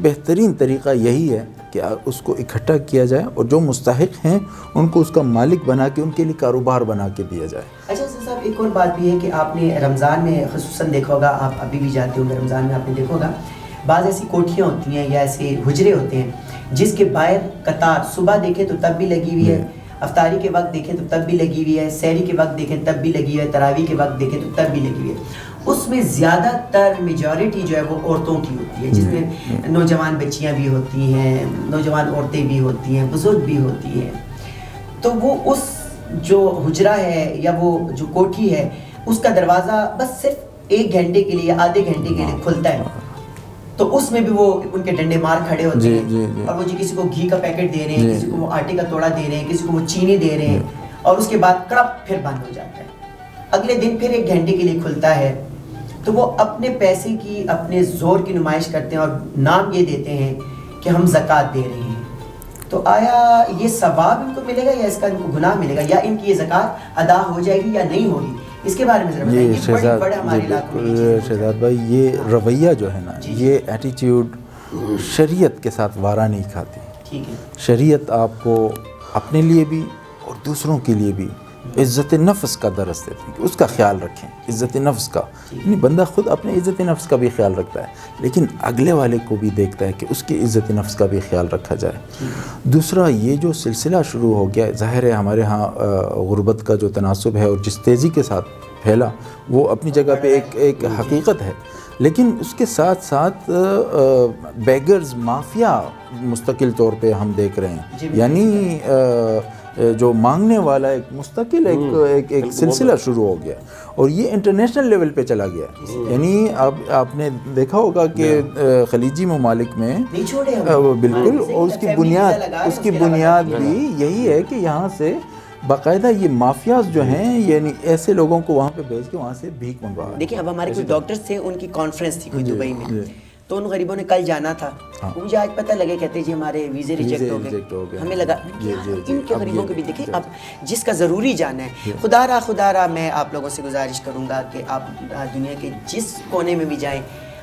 بہترین طریقہ یہی ہے کہ اس کو اکٹھا کیا جائے اور جو مستحق ہیں ان کو اس کا مالک بنا کے ان کے لیے کاروبار بنا کے دیا جائے۔ اچھا صاحب، ایک اور بات بھی ہے کہ آپ نے رمضان میں خصوصاً دیکھا ہوگا، آپ ابھی بھی جاتے ہوں گے رمضان میں، آپ نے دیکھا ہوگا بعض ایسی کوٹھیاں ہوتی ہیں یا ایسے حجرے ہوتے ہیں جس کے باہر قطار صبح دیکھیں تو تب بھی لگی ہوئی ہے، افطاری کے وقت دیکھیں تو تب بھی لگی ہوئی ہے، سحری کے وقت دیکھیں تب بھی لگی ہوئی ہے، تراویح کے وقت دیکھیں تو تب بھی لگی ہوئی ہے۔ اس میں زیادہ تر میجورٹی جو ہے وہ عورتوں کی ہوتی ہے، جس میں نوجوان بچیاں بھی ہوتی ہیں، نوجوان عورتیں بھی ہوتی ہیں، بزرگ بھی ہوتی ہیں، تو وہ اس جو حجرہ ہے یا وہ جو کوٹھی ہے اس کا دروازہ بس صرف 1 گھنٹے کے لیے، آدھے گھنٹے کے لیے کھلتا ہے، تو اس میں بھی وہ ان کے ڈنڈے مار کھڑے ہوتے ہیں اور وہ جی کسی کو گھی کا پیکٹ دے رہے ہیں، کسی کو وہ آٹے کا توڑا دے رہے ہیں، کسی کو وہ چینی دے رہے ہیں، اور اس کے بعد کڑپ پھر بند ہو جاتا ہے، اگلے دن پھر 1 گھنٹے کے لیے کھلتا ہے۔ تو وہ اپنے پیسے کی، اپنے زور کی نمائش کرتے ہیں اور نام یہ دیتے ہیں کہ ہم زکوٰۃ دے رہے ہیں، تو آیا یہ ثواب ان کو ملے گا یا اس کا ان کو گناہ ملے گا، یا ان کی یہ زکوٰۃ ادا ہو جائے گی یا نہیں ہوگی؟ اس کے بارے میں ذرا بتائیے۔ شہزاد بھائی، یہ رویہ جو ہے نا، یہ ایٹیٹیوڈ شریعت کے ساتھ وارہ نہیں کھاتی۔ ٹھیک ہے، شریعت آپ کو اپنے لیے بھی اور دوسروں کے لیے بھی عزت نفس کا درس دیتی ہے کہ اس کا خیال رکھیں، عزت نفس کا، یعنی بندہ خود اپنے عزت نفس کا بھی خیال رکھتا ہے لیکن اگلے والے کو بھی دیکھتا ہے کہ اس کی عزت نفس کا بھی خیال رکھا جائے۔ دوسرا، یہ جو سلسلہ شروع ہو گیا، ظاہر ہے ہمارے ہاں غربت کا جو تناسب ہے اور جس تیزی کے ساتھ پھیلا وہ اپنی جگہ پہ ایک حقیقت ہے، لیکن اس کے ساتھ ساتھ بیگرز مافیا مستقل طور پہ ہم دیکھ رہے ہیں، یعنی جو مانگنے والا ایک مستقل ایک سلسلہ شروع ہو گیا اور یہ انٹرنیشنل لیول پہ چلا گیا، یعنی آپ نے دیکھا ہوگا کہ خلیجی ممالک میں بالکل، اور اس کی بنیاد بھی یہی ہے کہ یہاں سے باقاعدہ یہ مافیاز جو ہیں یعنی ایسے لوگوں کو وہاں پہ بھیج کے وہاں سے بھیک منگوا۔ دیکھیں اب ہمارے کچھ ڈاکٹرز تھے، ان کی کانفرنس تھی کوئی دبئی میں، تو ان غریبوں نے کل جانا تھا، مجھے آج پتہ لگے کہتے جی ہمارے ویزے ریجیکٹ ہو گئے، ہمیں لگا ان کے غریبوں کو بھی دیکھیں، اب جس کا ضروری جانا ہے، خدا را میں آپ لوگوں سے گزارش کروں گا کہ آپ دنیا کے جس کونے میں بھی جائیں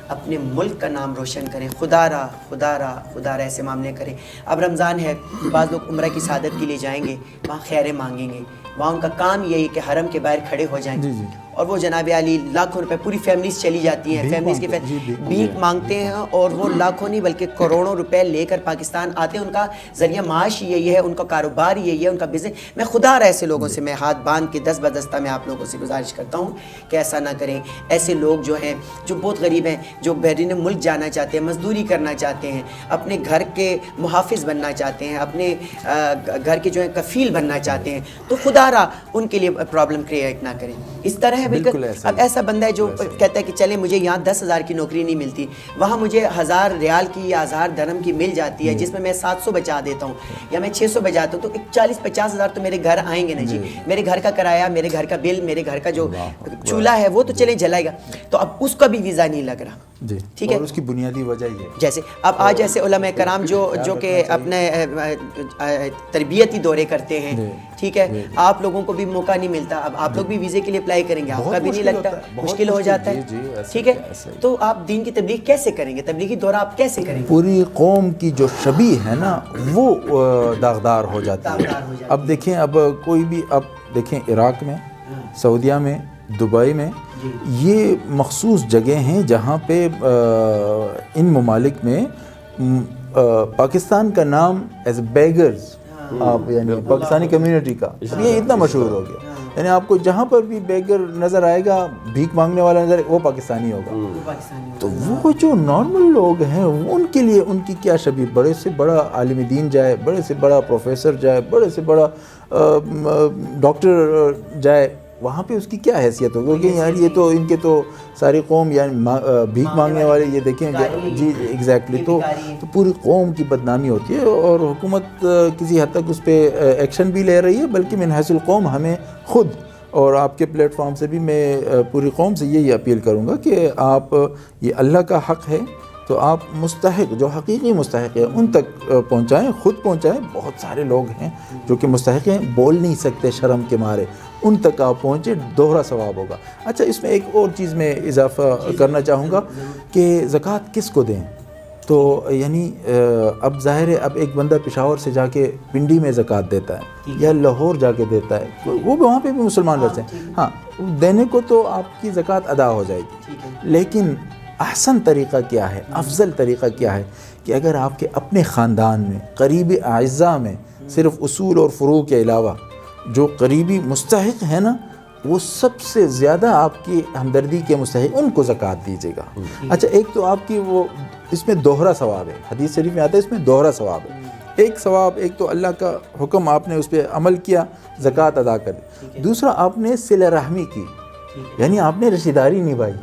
اپنے ملک کا نام روشن کریں، خدا را ایسے معاملے کریں۔ اب رمضان ہے، بعض لوگ عمرہ کی سعادت کے لیے جائیں گے، وہاں خیریں مانگیں گے، وہاں ان کا کام یہی کہ حرم کے باہر کھڑے ہو جائیں اور وہ جناب علی لاکھوں روپے، پوری فیملیز چلی جاتی ہیں، فیملیز کے بھیک مانگتے ہیں اور وہ لاکھوں نہیں بلکہ کروڑوں روپے لے کر پاکستان آتے ہیں، ان کا ذریعہ معاش یہی ہے، ان کا کاروبار یہی ہے، ان کا بزنس۔ میں خدا را ایسے لوگوں سے میں ہاتھ باندھ کے دست بدستہ میں آپ لوگوں سے گزارش کرتا ہوں کہ ایسا نہ کریں۔ ایسے لوگ جو ہیں جو بہت غریب ہیں، جو بیرون ملک جانا چاہتے ہیں، مزدوری کرنا چاہتے ہیں، اپنے گھر کے محافظ بننا چاہتے ہیں، اپنے گھر کے جو ہے کفیل بننا چاہتے ہیں، تو خدا را ان کے لیے پرابلم کریٹ نہ کریں۔ اس طرح ہے بالکل۔ اب ایسا بندہ ہے جو کہتا ہے کہ چلے مجھے یہاں 10,000 کی نوکری نہیں ملتی، وہاں مجھے 1000 ریال کی یا 1000 درہم کی مل جاتی ہے، جس میں میں 700 بچا دیتا ہوں یا میں 600 بچاتا ہوں، تو 40-50 ہزار تو میرے گھر آئیں گے نا جی، میرے گھر کا کرایہ، میرے گھر کا بل، میرے گھر کا جو چولہا ہے وہ تو چلے جلائے گا، تو اب اس کا بھی ویزا نہیں لگ رہا۔ ٹھیک ہے، اور اس کی بنیادی وجہ یہ جیسے اب آج ایسے علماء کرام جو کہ اپنے تربیتی دورے کرتے ہیں، ٹھیک ہے، آپ لوگوں کو بھی موقع نہیں ملتا، اب آپ لوگ بھی ویزے کے لیے اپلائی کریں گے، آپ کا بھی نہیں لگتا، مشکل ہو جاتا ہے، ٹھیک ہے، تو آپ دین کی تبلیغ کیسے کریں گے؟ تبلیغی دورہ آپ کیسے کریں گے؟ پوری قوم کی جو شبیہ ہے نا وہ داغدار ہو جاتی ہے۔ اب دیکھیں، اب کوئی بھی، اب دیکھیں عراق میں، سعودیہ میں، دبئی میں، یہ مخصوص جگہ ہیں جہاں پہ ان ممالک میں پاکستان کا نام ایز بیگرز، آپ یعنی پاکستانی کمیونٹی کا یہ اتنا مشہور ہو گیا، یعنی آپ کو جہاں پر بھی بیگر نظر آئے گا، بھیک مانگنے والا نظر، وہ پاکستانی ہوگا۔ تو وہ جو نارمل لوگ ہیں ان کے لیے ان کی کیا شبیہ، بڑے سے بڑا عالم دین جائے، بڑے سے بڑا پروفیسر جائے، بڑے سے بڑا ڈاکٹر جائے، وہاں پہ اس کی کیا حیثیت ہوگی کہ یار یہ تو ان کے تو ساری قوم یعنی بھیک مانگنے والے یہ دیکھیں جی ایگزیکٹلی، تو پوری قوم کی بدنامی ہوتی ہے، اور حکومت کسی حد تک اس پہ ایکشن بھی لے رہی ہے، بلکہ من حیث القوم ہمیں خود، اور آپ کے پلیٹ فارم سے بھی میں پوری قوم سے یہی اپیل کروں گا کہ آپ یہ اللہ کا حق ہے تو آپ مستحق، جو حقیقی مستحق ہے ان تک پہنچائیں، خود پہنچائیں۔ بہت سارے لوگ ہیں جو کہ مستحق ہیں، بول نہیں سکتے شرم کے مارے، ان تک آپ پہنچے، دوہرا ثواب ہوگا۔ اچھا، اس میں ایک اور چیز میں اضافہ کرنا چاہوں گا کہ زکوٰۃ کس کو دیں؟ تو یعنی اب ظاہر ہے، اب ایک بندہ پشاور سے جا کے پنڈی میں زکوٰۃ دیتا ہے یا لاہور جا کے دیتا ہے، وہ وہاں پہ بھی مسلمان رہتے ہیں، ہاں دینے کو تو آپ کی زکوٰۃ ادا ہو جائے گی، لیکن احسن طریقہ کیا ہے، افضل طریقہ کیا ہے کہ اگر آپ کے اپنے خاندان میں قریبی اعزاء میں صرف اصول اور فروع کے علاوہ جو قریبی مستحق ہیں نا، وہ سب سے زیادہ آپ کی ہمدردی کے مستحق، ان کو زکوٰۃ دیجیے گا۔ اچھا، ایک تو آپ کی وہ اس میں دوہرا ثواب ہے، حدیث شریف میں آتا ہے اس میں دوہرا ثواب ہے۔ ایک ثواب، ایک تو اللہ کا حکم آپ نے اس پہ عمل کیا، زکوٰۃ ادا کر دی، دوسرا آپ نے صلہ رحمی کی، یعنی آپ نے رشتہ داری نبھائی،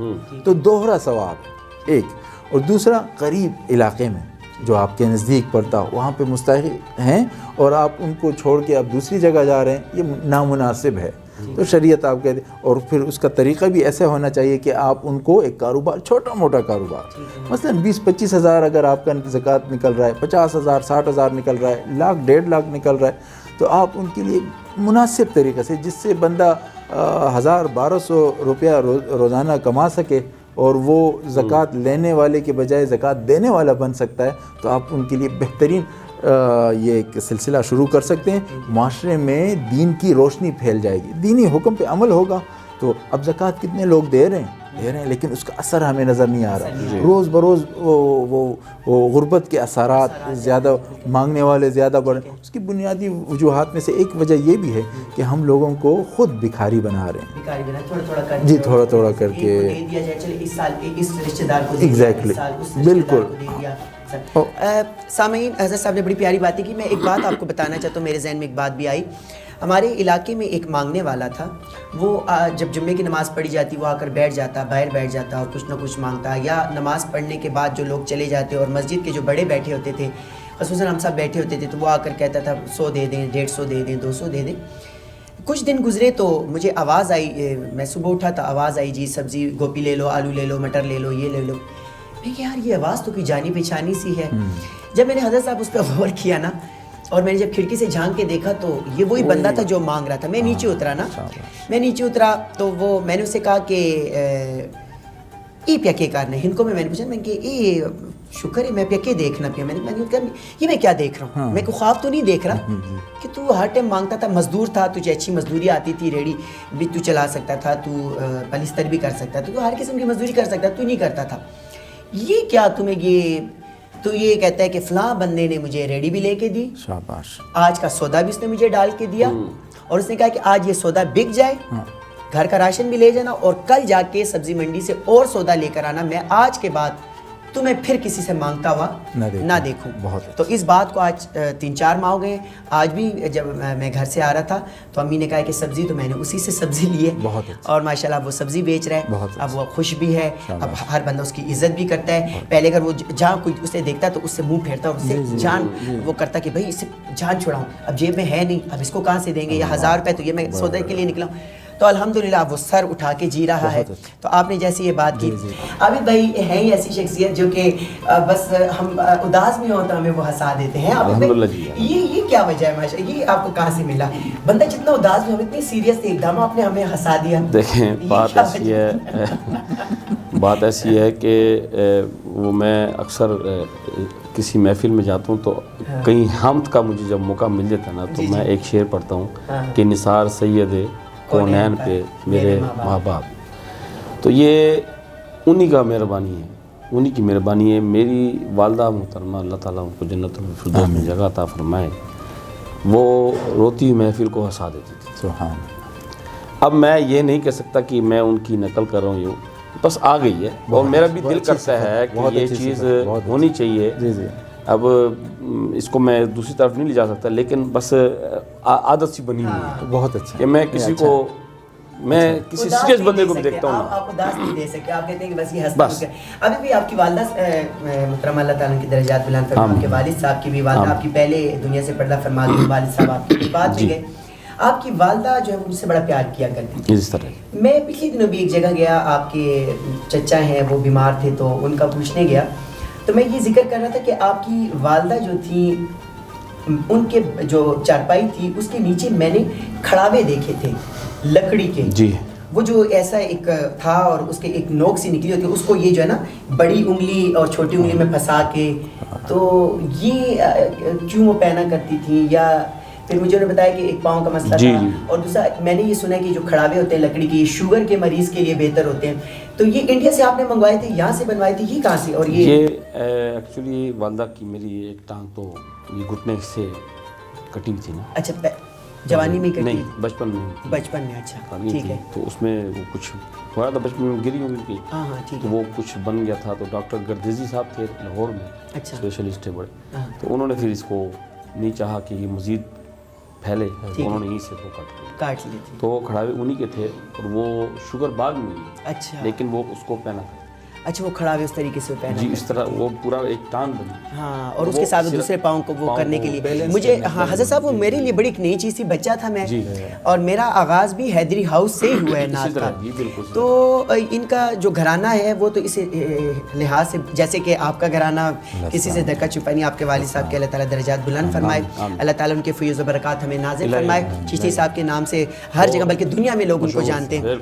تو دوہرا ثواب ہے ایک، اور دوسرا قریب علاقے میں جو آپ کے نزدیک پڑتا ہو، وہاں پہ مستحق ہیں اور آپ ان کو چھوڑ کے اب دوسری جگہ جا رہے ہیں، یہ نامناسب ہے۔ تو شریعت آپ کہتے ہیں، اور پھر اس کا طریقہ بھی ایسے ہونا چاہیے کہ آپ ان کو ایک کاروبار، چھوٹا موٹا کاروبار، مثلا 20-25 ہزار اگر آپ کا زکوٰۃ نکل رہا ہے، 50,000 60,000 نکل رہا ہے، 1,00,000 1,50,000 نکل رہا ہے، تو آپ ان کے لیے مناسب طریقے سے، جس سے بندہ 1,000-1,200 روپیہ روزانہ کما سکے اور وہ زکوٰۃ لینے والے کے بجائے زکوٰۃ دینے والا بن سکتا ہے، تو آپ ان کے لیے بہترین یہ ایک سلسلہ شروع کر سکتے ہیں۔ معاشرے میں دین کی روشنی پھیل جائے گی، دینی حکم پہ عمل ہوگا۔ تو اب زکوٰۃ کتنے لوگ دے رہے ہیں، لیکن اس کا اثر ہمیں نظر نہیں آ رہا، روز بروز وہ غربت کے اثرات زیادہ، مانگنے والے زیادہ بڑھ، اس کی بنیادی وجوہات میں سے ایک وجہ یہ بھی ہے کہ ہم لوگوں کو خود بھکاری بنا رہے ہیں، جی تھوڑا تھوڑا کر کے، ایگزیکٹلی، بالکل۔ سامعین، حضرت صاحب نے بڑی پیاری باتیں کی، میں ایک بات آپ کو بتانا چاہتا ہوں، میرے ذہن میں ایک بات بھی آئی۔ ہمارے علاقے میں ایک مانگنے والا تھا، وہ جب جمعے کی نماز پڑھی جاتی وہ آ کر بیٹھ جاتا، باہر بیٹھ جاتا اور کچھ نہ کچھ مانگتا، یا نماز پڑھنے کے بعد جو لوگ چلے جاتے اور مسجد کے جو بڑے بیٹھے ہوتے تھے، خصوصاً ہم سب بیٹھے ہوتے تھے، تو وہ آ کر کہتا تھا 100 دے دیں، 150 دے دیں، 200 دے دیں۔ کچھ دن گزرے تو مجھے آواز آئی، میں صبح اٹھا تو آواز آئی، جی سبزی گوبھی لے لو، آلو لے لو، مٹر لے لو، یہ لے لو۔ میں کہ یار یہ آواز تو کوئی جانی پہچانی سی ہے۔ جب میں نے حضرت صاحب اس پہ غور کیا نا، اور میں نے جب کھڑکی سے جھانک کے دیکھا تو یہ وہی بندہ تھا جو مانگ رہا تھا۔ میں نیچے اترا نا، میں نیچے اترا تو وہ میں نے اسے کہا کہ ای پیا کے کرنے ہندکو میں نے پوچھا، میں کہ ای شکر ہے میں پیا کے دیکھنا پیا، میں نے کہا یہ میں کیا دیکھ رہا ہوں، میں کوئی خواب تو نہیں دیکھ رہا کہ تو ہر ٹائم مانگتا تھا، مزدور تھا، تجھے اچھی مزدوری آتی تھی، ریڑی بھی تو چلا سکتا تھا، تو پلستر بھی کر سکتا تھا، تو ہر قسم کی مزدوری کر سکتا، تو نہیں کرتا تھا، یہ کیا تمہیں یہ؟ تو یہ کہتا ہے کہ فلاں بندے نے مجھے ریڈی بھی لے کے دی، شاباش، آج کا سودا بھی اس نے مجھے ڈال کے دیا، اور اس نے کہا کہ آج یہ سودا بک جائے، گھر کا راشن بھی لے جانا، اور کل جا کے سبزی منڈی سے اور سودا لے کر آنا، میں آج کے بعد تمہیں پھر کسی سے مانگتا ہوا نہ دیکھوں۔ تو اس بات کو آج 3-4 ماہ ہو گئے۔ آج بھی جب میں گھر سے آ رہا تھا تو امی نے کہا کہ سبزی، تو میں نے اسی سے سبزی لی ہے، اور ماشاءاللہ وہ سبزی بیچ رہا ہے، اب وہ خوش بھی ہے، اب ہر بندہ اس کی عزت بھی کرتا ہے۔ پہلے اگر وہ جہاں کوئی اسے دیکھتا تو اس سے منہ پھیرتا اور اس سے جان وہ کرتا کہ بھائی اس سے جان چھڑاؤں، اب جیب میں ہے نہیں، اب اس کو کہاں سے دیں گے، یا 1000 روپے تو یہ میں سودے کے لیے نکلا ہوں۔ تو الحمدللہ وہ سر اٹھا کے جی رہا ہے۔ تو آپ نے جیسی یہ بات کی، عابد بھائی ہے ہی ایسی شخصیت جو کہ بس ہم اداس میں ہوں تو ہمیں وہ ہنسا دیتے ہیں۔ یہ کیا وجہ ہے ماشاء، یہ آپ کو کہاں سے ملا؟ بندہ جتنا اداس میں ہم اتنی سیریس تھے، ایک دم آپ نے ہمیں ہنسا دیا۔ دیکھیں بات ایسی ہے کہ وہ میں اکثر کسی محفل میں جاتا ہوں تو کہیں حمد کا مجھے جب موقع مل جاتا ہے نا تو میں ایک شعر پڑھتا ہوں کہ نثار سید کونین پہ میرے ماں باپ، تو یہ انہی کا مہربانی ہے، انہی کی مہربانی ہے۔ میری والدہ محترمہ، اللہ تعالیٰ ان کو جنت الفردوس میں جگہ عطا فرمائے، وہ روتی محفل کو ہنسا دیتی تھی۔ سبحان اللہ۔ اب میں یہ نہیں کہہ سکتا کہ میں ان کی نقل کر رہا ہوں، بس آ گئی ہے، اور میرا بھی دل کرتا ہے کہ یہ چیز ہونی چاہیے۔ اب اس کو میں دوسری طرف نہیں لے جا سکتا، لیکن بس عادت سی بنی ہوئی ہے، بہت اچھا کہ میں کسی کو میں کسی اداس سیریس نہیں بندے دے کو بھی سکتے، دیکھتا ہوں نا، آپ اداس نہیں دے سکتے، آپ کہتے ہیں کہ بس یہ ہنستے بس۔ ابھی بھی آپ کی والدہ محترمہ اللہ تعالیٰ کی درجات بلند فرمائے، آپ کے والد صاحب کی بھی والدہ آپ کی پہلے دنیا سے پردہ فرما دی، والد صاحب آپ کی بعد میں گئے، آپ کی والدہ جو ہے مجھ سے بڑا پیار کیا کرتی تھی۔ اس طرح میں پچھلے دنوں بھی ایک جگہ گیا، آپ کے چچا ہیں وہ بیمار تھے تو ان کا پوچھنے گیا، تو میں یہ ذکر کر رہا تھا کہ آپ کی والدہ جو تھی ان کے جو چارپائی تھی اس کے نیچے میں نے کھڑاوے دیکھے تھے لکڑی کے، جی، وہ جو ایسا ایک تھا اور اس کے ایک نوک سی نکلی ہوتی ہے، اس کو یہ جو ہے نا بڑی انگلی اور چھوٹی انگلی میں پھنسا کے، تو یہ کیوں وہ پہنا کرتی تھی، یا پھر مجھے انہوں نے بتایا کہ ایک پاؤں کا مسئلہ تھا، اور دوسرا میں نے یہ سنا کہ جو کھڑاوے ہوتے ہیں لکڑی کے یہ شوگر کے مریض کے لیے بہتر ہوتے ہیں، تو یہ انڈیا سے آپ نے منگوائے تھے، یہاں سے بنوائے تھے، یہ کہاں سے؟ اور یہ ایکچولی والدہ کی میری ایک ٹانگ تو یہ گھٹنے سے کٹی ہوئی تھی نا، اچھا جوانی میں کٹی؟ نہیں، بچپن میں، بچپن میں، اچھا ٹھیک ہے، تو اس میں وہ کچھ ہوا تھا، بچپن میں گری ہوں گی، ہاں ہاں ٹھیک تو ہے، وہ کچھ بن گیا تھا، تو ڈاکٹر گردیزی صاحب تھے لاہور میں، اچھا اسپیشلسٹ تھے بڑے، تو انہوں نے پھر اس کو نہیں چاہا کہ یہ مزید پھیلے، تو انہوں نے یہیں سے وہ کاٹ لیے تھے، تو وہ کھڑاوے انہی کے تھے، اور وہ شوگر بعد میں ہوئی، اچھا لیکن وہ اس کو پہنا تھا، اچھا وہ کھڑاوے اس طریقے سے پہنا، جی اس طرح وہ پورا ایک ٹانگ بنی، ہاں، اور اس کے ساتھ دوسرے پاؤں کو وہ کرنے کے لیے مجھے، ہاں حضرت صاحب وہ میرے لیے بڑی ایک نئی چیز تھی، بچہ تھا میں، اور میرا آغاز بھی حیدری ہاؤس سے ہی ہوا ہے نعت کا، تو ان کا جو گھرانہ ہے وہ تو اس لحاظ سے جیسے کہ آپ کا گھرانہ کسی سے دھکا چھپا نہیں، آپ کے والد صاحب کے اللہ تعالیٰ درجات بلند فرمائے، اللہ تعالیٰ ان کے فیض و برکات ہمیں نازل فرمائے، چشتی صاحب کے نام سے ہر جگہ بلکہ دنیا میں لوگ ان کو جانتے ہیں،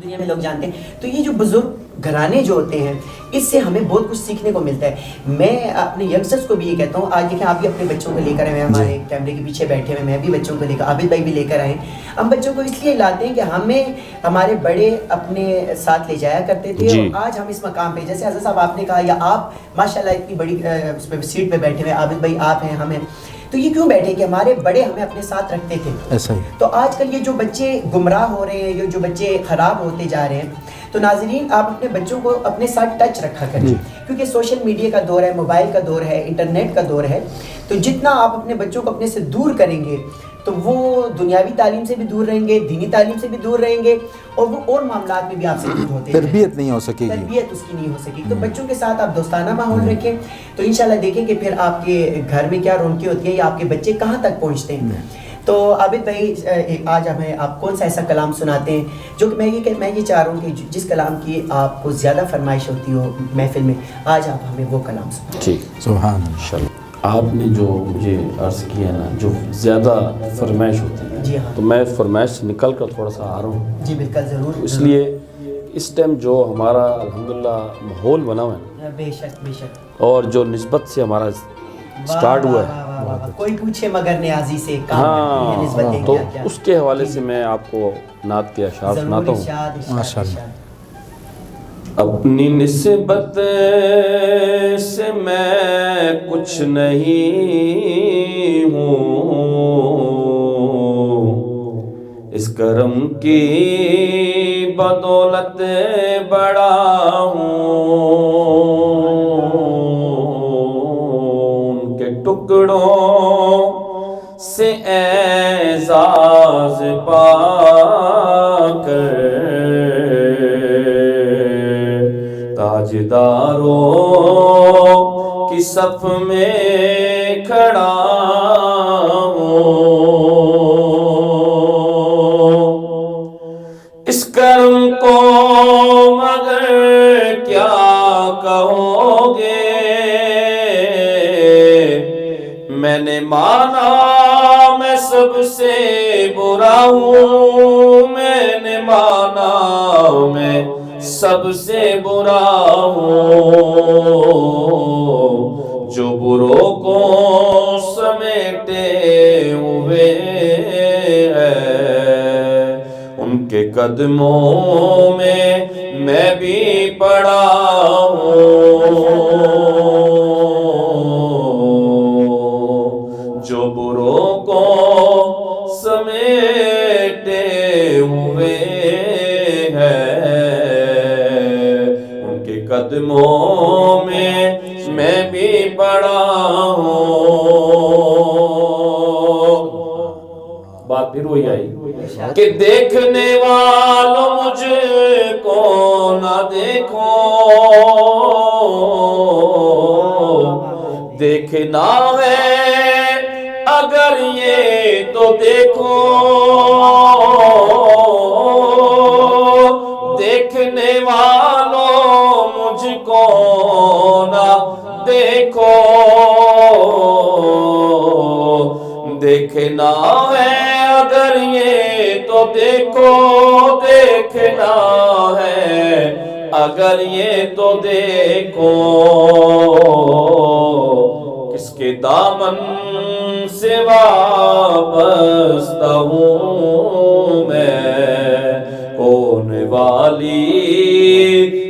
دنیا میں لوگ جانتے ہیں، تو یہ جو بزرگ گھرانے جو ہوتے ہیں اس سے ہمیں بہت کچھ سیکھنے کو ملتا ہے۔ میں اپنے ینگسٹرز کو بھی یہ کہتا ہوں، آج دیکھیں آپ بھی اپنے بچوں کو لے کر آئے ہیں، ہمارے کیمرے کے پیچھے بیٹھے ہوئے، میں بھی بچوں کو لے کر، عابد بھائی بھی لے کر آئے ہیں، ہم بچوں کو اس لیے لاتے ہیں کہ ہمیں ہمارے بڑے اپنے ساتھ لے جایا کرتے تھے، اور آج ہم اس مقام پہ، جیسے حضرت صاحب آپ نے کہا، یا آپ ماشاءاللہ اتنی بڑی اس پہ سیٹ پہ بیٹھے ہوئے، عابد بھائی آپ ہیں، ہمیں تو یہ کیوں بیٹھے کہ ہمارے بڑے ہمیں اپنے ساتھ رکھتے تھے، ایسا ہی۔ تو آج کل یہ جو بچے گمراہ ہو رہے ہیں، یہ جو بچے خراب ہوتے جا رہے ہیں، تو ناظرین آپ اپنے بچوں کو اپنے ساتھ ٹچ رکھا کریں، کیونکہ سوشل میڈیا کا دور ہے، موبائل کا دور ہے، انٹرنیٹ کا دور ہے، تو جتنا آپ اپنے بچوں کو اپنے سے دور کریں گے تو وہ دنیاوی تعلیم سے بھی دور رہیں گے، دینی تعلیم سے بھی دور رہیں گے، اور وہ اور معاملات میں بھی آپ سے دور ہوتے ہیں، تربیت نہیں ہو سکے گی، تربیت اس کی نہیں ہو سکے گی۔ تو بچوں کے ساتھ آپ دوستانہ ماحول رکھیں، تو انشاءاللہ دیکھیں کہ پھر آپ کے گھر میں کیا رونقیں ہوتی ہیں، یا آپ کے بچے کہاں تک پہنچتے ہیں۔ تو عابد بھائی آج ہمیں آپ کون سا ایسا کلام سناتے ہیں جو کہ میں یہ چاہ رہا ہوں کہ جس کلام کی آپ کو زیادہ فرمائش ہوتی ہو محفل میں، آج آپ ہمیں وہ کلام سنائیں۔ ٹھیک، سبحان اللہ۔ آپ نے جو مجھے عرض کیا ہے نا، جو زیادہ فرمائش ہوتی ہے، جی ہاں، تو میں فرمائش سے نکل کر تھوڑا سا آ رہا ہوں، جی بالکل، ضرور، اس لیے اس ٹائم جو ہمارا الحمدللہ ماحول بنا ہوا ہے نا، بے شک بے شک، اور جو نسبت سے ہمارا سٹارٹ ہوا ہے، کوئی پوچھے مگر نیازی سے ہاں، تو اس کے حوالے سے میں آپ کو نعت کے اشعار سناتا ہوں۔ ماشاءاللہ۔ اپنی نسبت سے میں کچھ نہیں ہوں، اس کرم کی بدولت بڑا ہوں، ان کے ٹکڑوں سے اعزاز پا کر تاجداروں کی صف میں کھڑا ہوں، اس کرم کو مگر کیا کہو گے، میں نے مانا میں سب سے برا ہوں، میں نے مانا میں سب سے برا ہوں، جو بروں کو سمیٹے ہوئے ہے، ان کے قدموں میں بھی پڑا ہوں، جو بروں کو سمیٹے ہوئے قدموں میں بھی پڑا ہوں۔ بات پھر وہی آئی کہ دیکھنے والوں مجھ کو نہ دیکھو، دیکھنا ہے اگر یہ تو دیکھو، دیکھنے والوں مجھ کو نہ دیکھو، دیکھنا ہے اگر یہ تو دیکھو، دیکھنا ہے اگر یہ تو دیکھو، کس کے دامن سے وابستہ ہوں میں، کون والی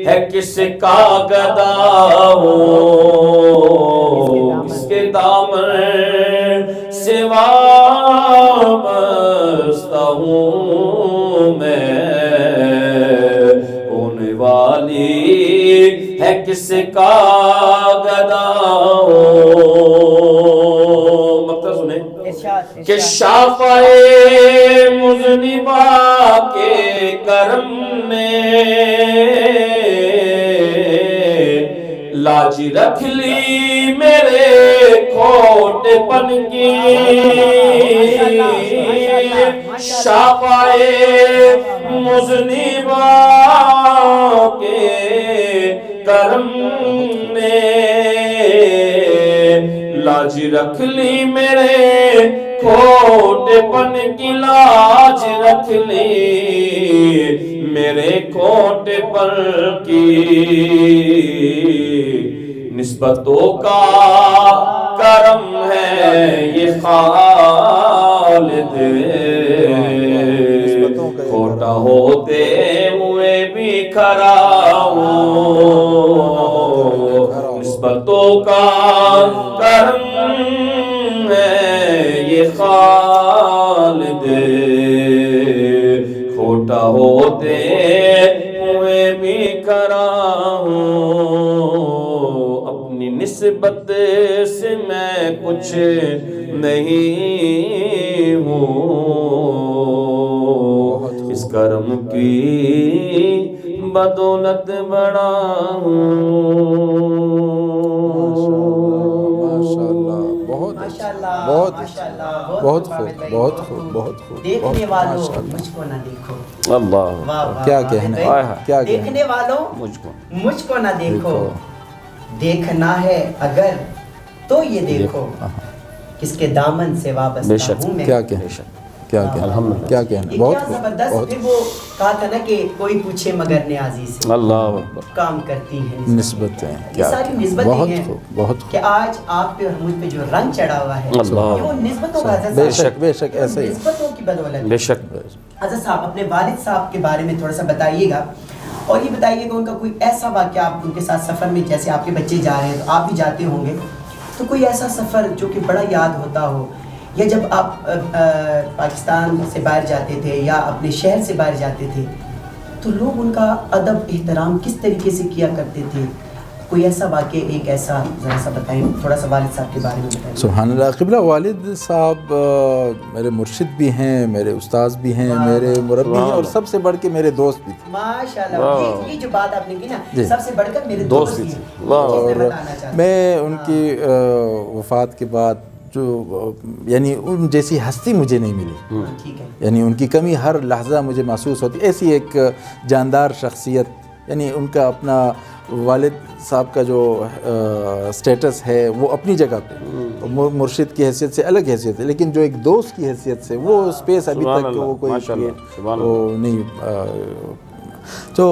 ہے کس کا گدا ہوں، کس کے دامن سے وابستہ ہوں میں، کون والی ہے کس کا گدا ہوں۔ مقطع سنیں کہ شافعِ مذنبہ کے کرم نے لاج رکھ لی میرے کھوٹے پن کی، شافعِ مذنبہ کے کرم نے لاج رکھ لی میرے کھوٹے پن کی، لاج رکھ لی میرے کھوٹے پن کی، نسبتوں کا کرم ہے یہ خالد، کھوٹا ہوتے ہوئے بھی کھرا ہوں، نسبتوں کا کرم ہے یہ خالد، کھوٹا ہوتے ہوئے بھی کھرا ہوں، اپنی نسبت سے میں کچھ نہیں ہوں، اس کرم کی بدولت بڑا ہوں۔ بہت بہت خوب، بہت خوب، بہت خوب۔ دیکھنے والوں مجھ کو نہ دیکھو، اللہ کیا کہنا ہے، کیا دیکھنے والوں مجھ کو نہ دیکھو، دیکھنا ہے اگر تو یہ دیکھو، کس کے دامن سے وابستہ ہوں میں۔ کیا کہنا، کیا کہنا، کیا کہنا، بہت زبردست۔ پھر وہ کہا تھا نا کہ کوئی پوچھے مگر نیازی سے، اللہ کام کرتی ہیں نسبتیں، یہ ساری نسبتیں ہیں بہت کہ آج آپ پہ اور مجھ پہ جو رنگ چڑھا ہوا ہے یہ وہ نسبتوں کا حضرت بے شک، بے شک، ایسا ہی نسبتوں کی بدولت۔ بے شک حضرت صاحب اپنے والد صاحب کے بارے میں تھوڑا سا بتائیے گا، اور یہ بتائیے گا ان کا کوئی ایسا واقعہ آپ ان کے ساتھ سفر میں، جیسے آپ کے بچے جا رہے ہیں تو آپ بھی جاتے ہوں گے، تو کوئی ایسا سفر جو کہ بڑا یاد ہوتا ہو، یا جب آپ پاکستان سے باہر جاتے تھے یا اپنے شہر سے باہر جاتے تھے تو لوگ ان کا ادب احترام کس طریقے سے کیا کرتے تھے، کوئی ایسا واقعہ ایک ایسا ذرا سا بتائیں، تھوڑا سا والد صاحب کے بارے میں بتائیں۔ سبحان اللہ، قبلہ والد صاحب میرے مرشد بھی ہیں، میرے استاذ بھی ہیں، میرے مربی ہیں، اور سب سے بڑھ کے میرے دوست بھی تھے۔ ماشاءاللہ، یہ جو بات آپ نے کی نا، سب سے بڑھ کر میرے دوست بھی ہیں۔ اور میں ان کی وفات کے بعد جو یعنی ان جیسی ہستی مجھے نہیں ملی، یعنی ان کی کمی ہر لحظہ مجھے محسوس ہوتی، ایسی ایک جاندار شخصیت، یعنی ان کا اپنا والد صاحب کا جو سٹیٹس ہے وہ اپنی جگہ پہ، مرشد کی حیثیت سے الگ حیثیت ہے، لیکن جو ایک دوست کی حیثیت سے وہ اسپیس ابھی تک وہ کوئی وہ نہیں۔ تو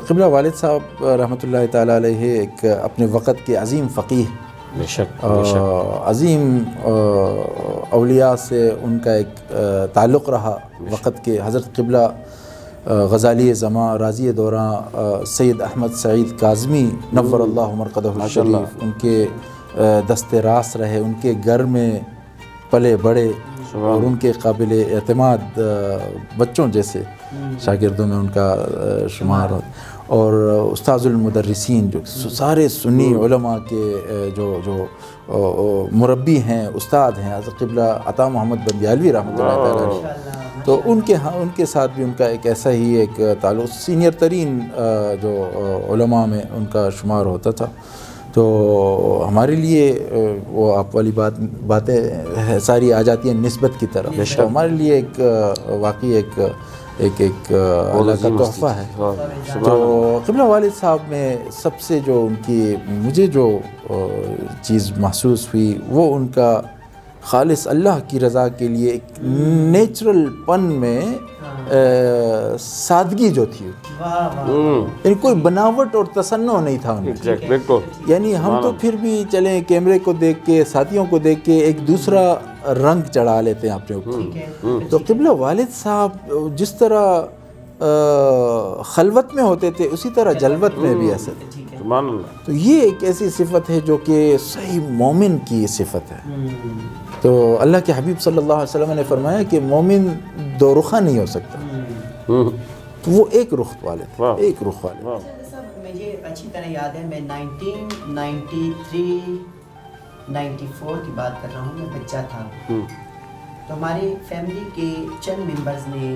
قبلہ والد صاحب رحمۃ اللہ تعالیٰ علیہ ایک اپنے وقت کے عظیم فقیہ، بے شک عظیم اولیاء سے ان کا ایک تعلق رہا وقت کے، حضرت قبلہ غزالی زماں، راضی دوراں، سید احمد سعید کاظمی نور اللہ مرقدہ الشریف ان کے دست راست رہے، ان کے گھر میں پلے بڑے اور ان کے قابل اعتماد بچوں جیسے شاگردوں میں ان کا شمار ہوتا، اور استاذ المدرسین جو سارے سنی علماء کے جو مربی ہیں، استاد ہیں، حضرت قبلہ عطا محمد بندیالوی رحمۃ اللہ تعالیٰ علیہ، تو ان کے ساتھ بھی ان کا ایک ایسا ہی ایک تعلق، سینئر ترین جو علماء میں ان کا شمار ہوتا تھا. تو ہمارے لیے وہ آپ والی باتیں ساری آ جاتی ہیں نسبت کی طرف، تو ہمارے لیے ایک واقعی ایک اللہ کا تحفہ ہے. تو قبلہ والد صاحب میں سب سے جو ان کی مجھے جو چیز محسوس ہوئی وہ ان کا خالص اللہ کی رضا کے لیے ایک نیچرل پن میں سادگی جو تھی، یعنی کوئی بناوٹ اور تصنع نہیں تھا ان میں. یعنی ہم تو پھر بھی چلیں کیمرے کو دیکھ کے، ساتھیوں کو دیکھ کے ایک دوسرا رنگ چڑھا لیتے ہیں اپنے اوپر. تو قبلہ والد صاحب جس طرح خلوت میں ہوتے تھے اسی طرح جلوت میں بھی ایسا تھے. تو یہ ایک ایسی صفت ہے جو کہ صحیح مومن کی صفت ہے. تو اللہ کے حبیب صلی اللہ علیہ وسلم نے فرمایا کہ مومن دو رخا نہیں ہو سکتا، تو وہ ایک رخ والے تھے، ایک رخ والے. مجھے اچھی طرح یاد ہے، میں 1993 94 کی بات کر رہا ہوں، میں بچہ تھا. تو ہمارے فیملی کے چند ممبرز نے،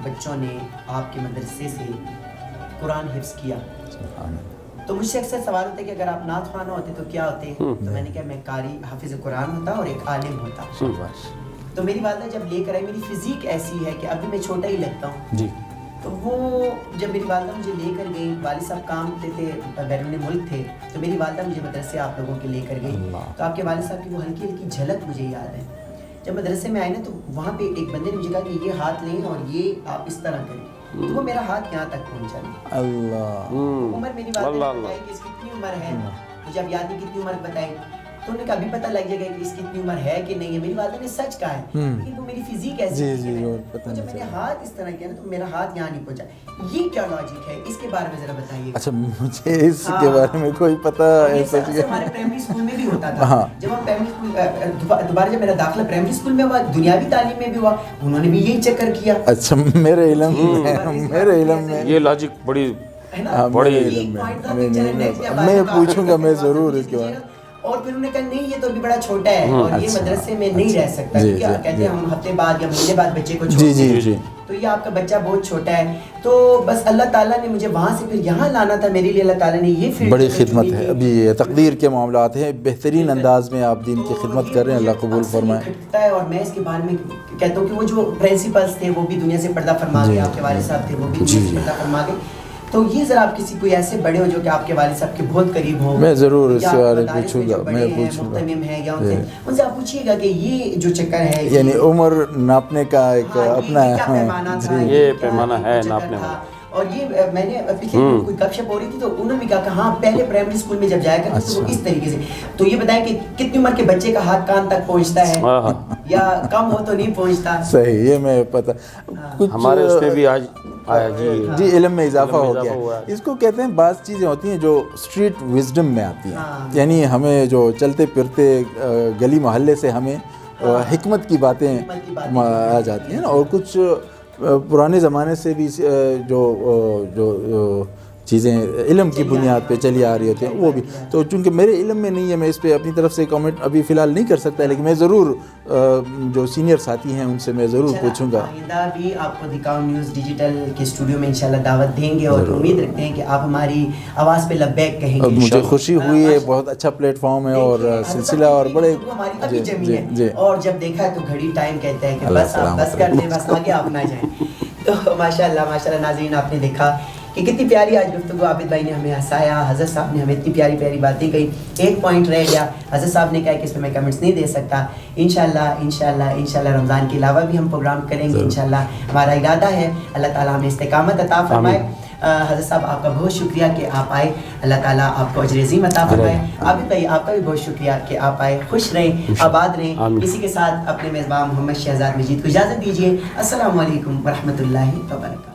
بچوں نے آپ کے مدرسے سے قرآن حفظ کیا. تو مجھ سے اکثر سوال ہوتا ہے کہ اگر آپ نعت خوانہ ہوتے تو کیا ہوتے؟ تو میں نے کہا میں قاری حافظ قرآن ہوتا اور ایک عالم ہوتا. تو میری والدہ جب لے کر آئی، میری فزیک ایسی ہے کہ ابھی میں چھوٹا ہی لگتا ہوں. تو وہ جب میری والدہ مجھے لے کر گئی، والد صاحب کام کرتے تھے، بیرون ملک تھے، تو میری والدہ مجھے مدرسے آپ لوگوں کے لے کر گئی. تو آپ کے والد صاحب کی وہ ہلکی ہلکی جھلک مجھے یاد ہے. جب مدرسے میں آئے نا تو وہاں پہ ایک بندے نے مجھے کہا کہ یہ ہاتھ لیں اور یہ آپ اس طرح کریں. تو وہ میرا ہاتھ یہاں تک پہنچا. اللہ عمر میری والدہ نے بتائی کہ اس کی کتنی عمر ہے، مجھے اب یاد نہیں کتنی عمر بتائی. تو انہوں نے کہا ابھی پتہ لگ جائے گا کہ اس کی اتنی عمر ہے کہ نہیں ہے. میری والدہ نے سچ کہا ہے، لیکن وہ میری فزیک ایسی ہے. جب میں نے ہاتھ اس طرح کیا نا تو میرا ہاتھ یہاں نہیں پہنچا. یہ کیا لاجک ہے، اس کے بارے میں ذرا بتائیے. اچھا مجھے اس کے بارے میں کوئی پتہ ایسا ہمارے پرائمری اسکول میں بھی ہوتا تھا. جب ہم پرائمری اسکول دوبارہ جب میرا داخلہ پرائمری اسکول میں ہوا، دنیاوی تعلیم میں بھی ہوا، انہوں نے بھی یہی چکر کیا. اچھا میرے علم میں یہ لاجک بڑی میں پوچھوں گا، میں ضرور اس کے بارے میں. اور پھر انہوں نے کہا نہیں یہ تو ابھی بڑا چھوٹا ہے اور یہ مدرسے میں نہیں رہ سکتا. کہتے ہیں ہم ہفتے بعد یا مہینے بعد بچے کو چھوڑتے ہیں، تو یہ آپ کا بچہ بہت چھوٹا ہے. تو بس اللہ تعالیٰ نے مجھے وہاں سے پھر یہاں لانا تھا. میرے لیے اللہ تعالیٰ نے یہ بڑی خدمت ہے. ابھی یہ تقدیر کے معاملات ہیں، بہترین انداز میں آپ دین کی خدمت کر رہے ہیں، اللہ قبول فرمائے. اور میں اس کے بارے میں کہتا ہوں کہ وہ جو پرنسپلز تھے وہ بھی دنیا سے پردہ فرما گئے، آپ کے والد صاحب تھے وہ بھی دنیا سے پردہ فرما گئے. تو یہ ذرا آپ کسی کوئی ایسے بڑے ہو جو کہ آپ کے والد صاحب کے بہت قریب ہوں، میں ضرور اس کے بارے میں پوچھوں گا، میں پوچھوں گا، محتمم ہیں یا ان سے آپ پوچھیے گا کہ یہ جو چکر ہے، یعنی عمر ناپنے کا ایک اپنا یہ پیمانہ ہے ناپنے والا. اور یہ میں نے پچھلے کوئی گپ شپ ہو رہی تھی تو انہوں نے کہا کہ ہاں پہلے پرائمری اسکول میں جب جایا کرتے تو اس طریقے سے. تو یہ بتائیں کہ کتنی عمر کے بچے کا ہاتھ کان تک پہنچتا ہے یا کم ہو تو نہیں پہنچتا؟ صحیح، یہ میں پتہ ہمارے اس میں بھی آج آیا جی علم میں اضافہ ہو گیا. اس کو کہتے ہیں بعض چیزیں ہوتی ہیں جو اسٹریٹ وزڈم میں آتی ہیں، یعنی ہمیں جو چلتے پھرتے گلی محلے سے ہمیں حکمت کی باتیں آ جاتی ہیں، اور کچھ پرانے زمانے سے بھی جو چیزیں علم کی بنیاد پہ چلی آ رہی ہوتی ہیں وہ بھی. تو چونکہ میرے علم میں نہیں ہے، میں اس پہ اپنی طرف سے کامنٹ ابھی فی الحال نہیں کر سکتا، لیکن میں ضرور جو سینئر ساتھی ہیں ان سے میں ضرور پوچھوں گا. آئندہ بھی آپ کو دکھاؤ نیوز ڈیجیٹل کے اسٹوڈیو میں انشاءاللہ دعوت دیں گے، اور امید رکھتے ہیں کہ آپ ہماری آواز پہ لبیک کہیں گے. مجھے خوشی ہوئی ہے، بہت اچھا پلیٹ فارم ہے اور سلسلہ اور بڑے ابھی جمی ہے. اور جب دیکھا تو گھڑی ٹائم کہتا ہے کہ بس آپ بس کر دیں، بس آگے آپ نہ جائیں. تو ماشاءاللہ ناظرین آپ نے دیکھا کہ کتنی پیاری آج گفتگو عابد بھائی نے ہمیں ہنسایا، حضرت صاحب نے ہمیں اتنی پیاری پیاری باتیں کہی. ایک پوائنٹ رہ گیا، حضرت صاحب نے کہا کہ اس پہ میں کمنٹس نہیں دے سکتا. انشاءاللہ رمضان کے علاوہ بھی ہم پروگرام کریں گے انشاءاللہ. ہمارا ارادہ ہے، اللہ تعالیٰ ہمیں استقامت عطا فرمائے. حضرت صاحب آپ کا بہت شکریہ کہ آپ آئے، اللہ تعالیٰ آپ کو اجر عظیم عطا فرمائے. عابد بھائی آپ کا بھی بہت شکریہ کہ آپ آئے. خوش رہیں، آباد رہیں. اسی کے ساتھ اپنے میزبان محمد شہزاد مجید کو اجازت دیجیے. السلام علیکم ورحمۃ اللہ وبرکاتہ.